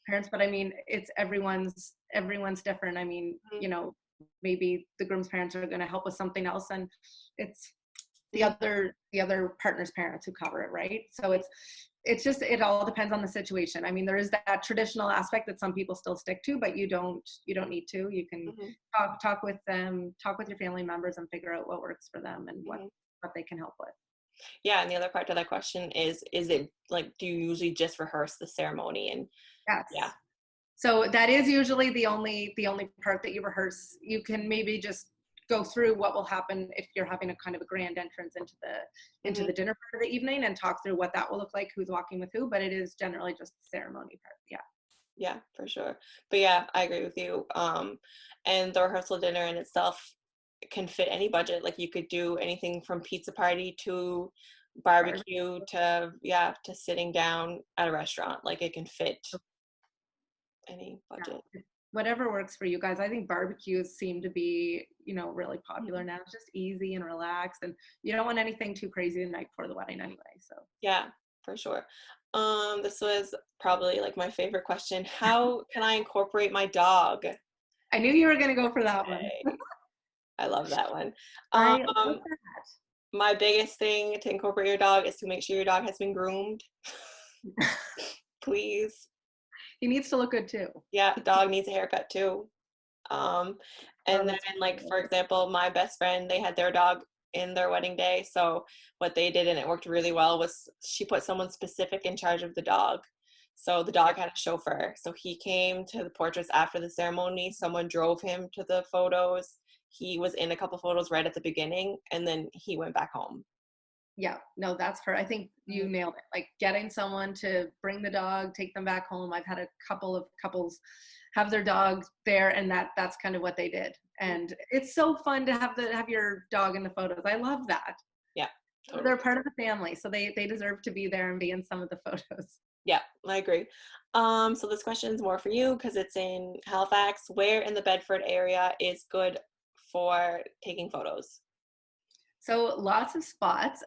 Speaker 1: parents. But I mean, it's everyone's different. I mean,
Speaker 2: Mhm.
Speaker 1: you know, maybe the groom's parents are going to help with something else, and it's the other partner's parents who cover it, right? So it's just, it all depends on the situation. I mean, there is that traditional aspect that some people still stick to, but you don't need to. You can talk with them, talk with your family members, and figure out what works for them and what they can help with.
Speaker 2: Yeah, and the other part to that question is it like, do you usually just rehearse the ceremony? And
Speaker 1: Yes.
Speaker 2: yeah.
Speaker 1: So that is usually the only part that you rehearse. You can maybe just go through what will happen if you're having a kind of a grand entrance into the dinner part of the evening, and talk through what that will look like, who's walking with who, but it is generally just the ceremony part.
Speaker 2: Yeah, for sure. But yeah, I agree with you. And the rehearsal dinner in itself can fit any budget. Like, you could do anything from pizza party to barbecue to sitting down at a restaurant. Like, it can fit any budget.
Speaker 1: Whatever works for you guys. I think barbecues seem to be, really popular now. It's just easy and relaxed, and you don't want anything too crazy the night before the wedding anyway. So
Speaker 2: yeah, for sure. This was probably like my favorite question. How can I incorporate my dog?
Speaker 1: I knew you were going to go for that one.
Speaker 2: I love that one.
Speaker 1: I love that.
Speaker 2: My biggest thing to incorporate your dog is to make sure your dog has been groomed. Please.
Speaker 1: He needs to look good too.
Speaker 2: Yeah, dog needs a haircut too. And then, like, for example, my best friend, they had their dog in their wedding day. So what they did, and it worked really well, was she put someone specific in charge of the dog. So the dog had a chauffeur. So he came to the portraits after the ceremony. Someone drove him to the photos. He was in a couple photos right at the beginning, and then he went back home.
Speaker 1: Yeah, no, that's her. I think you nailed it. Like, getting someone to bring the dog, take them back home. I've had a couple of couples have their dog there, and that's kind of what they did. And it's so fun to have your dog in the photos. I love that.
Speaker 2: Yeah, totally.
Speaker 1: They're part of the family, so they deserve to be there and be in some of the photos.
Speaker 2: Yeah, I agree. So this question is more for you because it's in Halifax. Where in the Bedford area is good for taking photos?
Speaker 1: So lots of spots.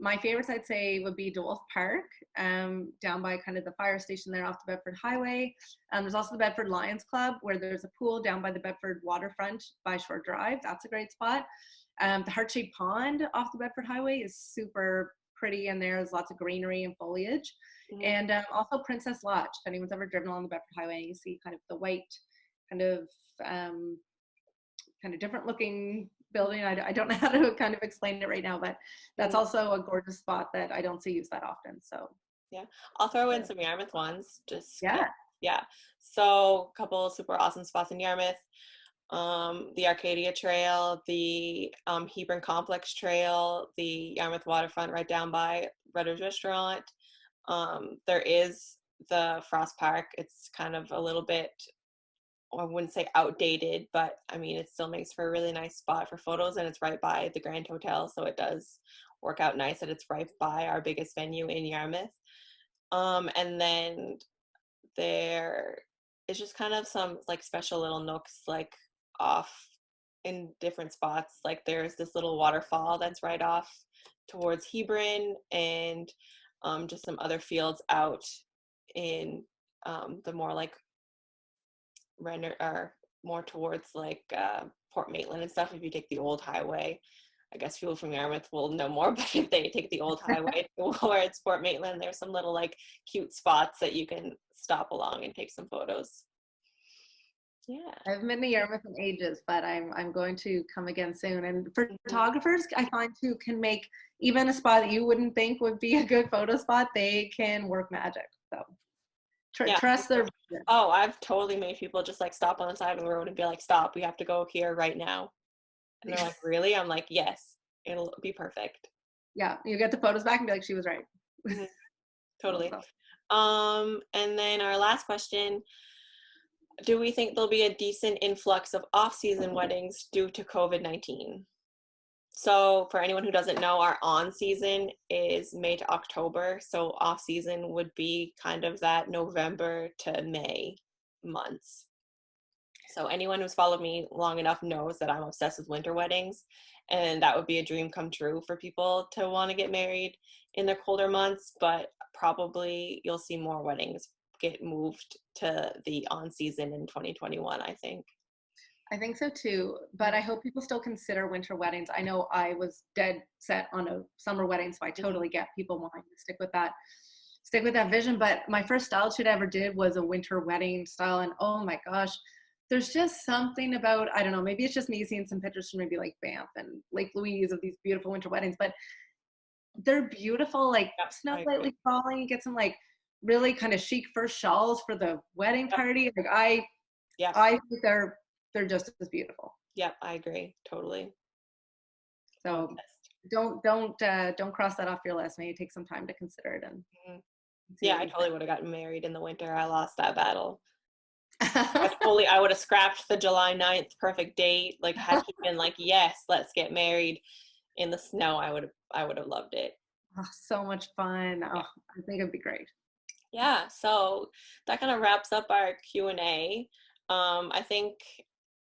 Speaker 1: My favorites, I'd say, would be DeWolf Park, down by kind of the fire station there off the Bedford Highway. There's also the Bedford Lions Club, where there's a pool down by the Bedford waterfront by Shore Drive. That's a great spot. The Heart-Shaped Pond off the Bedford Highway is super pretty, and there's lots of greenery and foliage. And also Princess Lodge. If anyone's ever driven along the Bedford Highway, you see kind of the white, kind of different looking building. I don't know how to kind of explain it right now, but that's also a gorgeous spot that I don't see used that often. So
Speaker 2: yeah, I'll throw in some Yarmouth ones. Just
Speaker 1: yeah.
Speaker 2: So a couple super awesome spots in Yarmouth. The Arcadia Trail, the Hebron Complex Trail, the Yarmouth Waterfront right down by Rutter's Restaurant. There is the Frost Park. It's kind of a little bit, I wouldn't say outdated, but I mean, it still makes for a really nice spot for photos, and it's right by the Grand Hotel, so it does work out nice that it's right by our biggest venue in Yarmouth. And then there is just kind of some like special little nooks like off in different spots. Like, there's this little waterfall that's right off towards Hebron, and just some other fields out in the more like render or more towards like Port Maitland and stuff. If you take the old highway, I guess people from Yarmouth will know more, but if they take the old highway towards Port Maitland, there's some little like cute spots that you can stop along and take some photos. Yeah,
Speaker 1: I haven't been to Yarmouth in ages, but I'm going to come again soon. And for photographers, I find too, can make even a spot that you wouldn't think would be a good photo spot, they can work magic. So trust their vision.
Speaker 2: Oh, I've totally made people just like stop on the side of the road and be like, stop, we have to go here right now. And they're like, really? I'm like, yes, it'll be perfect.
Speaker 1: Yeah, you get the photos back and be like, she was right.
Speaker 2: Totally. And then our last question, do we think there'll be a decent influx of off-season weddings due to COVID-19? So for anyone who doesn't know, our on-season is May to October. So off-season would be kind of that November to May months. So anyone who's followed me long enough knows that I'm obsessed with winter weddings. And that would be a dream come true for people to want to get married in the colder months. But probably you'll see more weddings get moved to the on-season in 2021, I think.
Speaker 1: I think so too, but I hope people still consider winter weddings. I know I was dead set on a summer wedding, so I totally get people wanting to stick with that vision. But my first style shoot I ever did was a winter wedding style, and oh my gosh, there's just something about, I don't know, maybe it's just me seeing some pictures from maybe like Banff and Lake Louise of these beautiful winter weddings, but they're beautiful, like
Speaker 2: Yep,
Speaker 1: snow
Speaker 2: I agree.
Speaker 1: lightly falling. You get some like really kind of chic first shawls for the wedding
Speaker 2: Yep,
Speaker 1: party. Like
Speaker 2: yep,
Speaker 1: I think they're just as beautiful.
Speaker 2: yep, I agree totally. So
Speaker 1: So
Speaker 2: obsessed.
Speaker 1: don't cross that off your list. Maybe take some time to consider it and
Speaker 2: Mhm.
Speaker 1: see
Speaker 2: Yeah,
Speaker 1: what
Speaker 2: I
Speaker 1: you
Speaker 2: totally would have gotten married in the winter. I lost that battle.
Speaker 1: think.
Speaker 2: I would have scrapped the July 9th perfect date. Like had he been like, yes, let's get married in the snow, I would have loved it.
Speaker 1: Oh, so much fun. Oh,
Speaker 2: Yeah.
Speaker 1: I think it'd be great.
Speaker 2: Yeah, so that kind of wraps up our Q&A. I think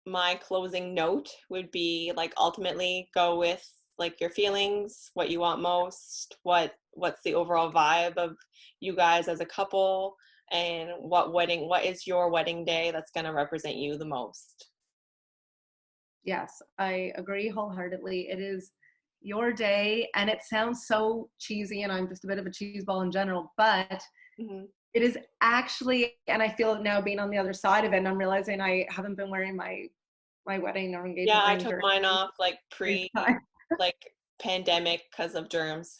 Speaker 2: my closing note would be like ultimately go with like your feelings, what you want most, what's the overall vibe of you guys as a couple, and what is your wedding day that's going to represent you the most.
Speaker 1: Yes, I agree wholeheartedly. It is your day, and it sounds so cheesy, and I'm just a bit of a cheeseball in general, but
Speaker 2: Hmm.
Speaker 1: it is actually, and I feel it now being on the other side of it, and I'm realizing I haven't been wearing my wedding or
Speaker 2: Yeah,
Speaker 1: engagement
Speaker 2: I
Speaker 1: ring
Speaker 2: took
Speaker 1: during
Speaker 2: mine off like
Speaker 1: this
Speaker 2: pre
Speaker 1: time.
Speaker 2: like pandemic because of germs.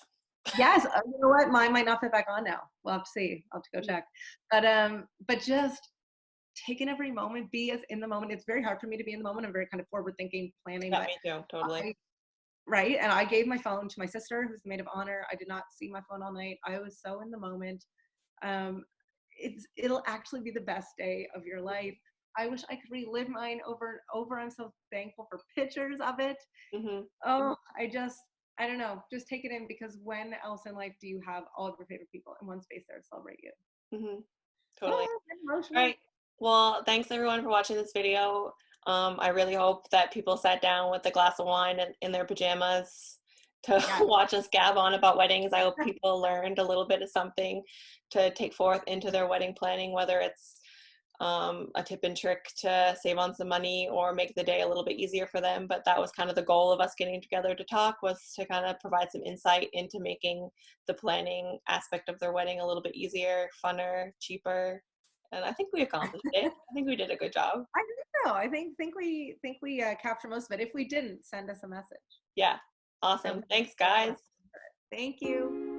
Speaker 1: Yes, you know what? Mine might not fit back on now. We'll have to see. I'll have to go check. But just taking every moment, be as in the moment. It's very hard for me to be in the moment. I'm very kind of forward thinking, planning,
Speaker 2: Yeah,
Speaker 1: but
Speaker 2: me too, totally.
Speaker 1: I, right. And I gave my phone to my sister, who's the maid of honor. I did not see my phone all night. I was so in the moment. Um, it'll actually be the best day of your life. I wish I could relive mine over and over. I'm so thankful for pictures of it.
Speaker 2: Hmm.
Speaker 1: Oh, I don't know. Just take it in, because when else in life do you have all of your favorite people in one space there to celebrate you?
Speaker 2: Hmm. Totally.
Speaker 1: Oh, I'm
Speaker 2: All
Speaker 1: emotional.
Speaker 2: right. Well, thanks everyone for watching this video. I really hope that people sat down with a glass of wine and in their pajamas to
Speaker 1: Yeah.
Speaker 2: watch us gab on about weddings. I hope people learned a little bit of something to take forth into their wedding planning, whether it's a tip and trick to save on some money or make the day a little bit easier for them. But that was kind of the goal of us getting together to talk, was to kind of provide some insight into making the planning aspect of their wedding a little bit easier, funner, cheaper. And I think we accomplished it. I think we did a good job.
Speaker 1: I think so. I think we capture most of it. If we didn't, send us a message.
Speaker 2: Yeah.
Speaker 1: So
Speaker 2: Awesome. Thanks, guys.
Speaker 1: thank you.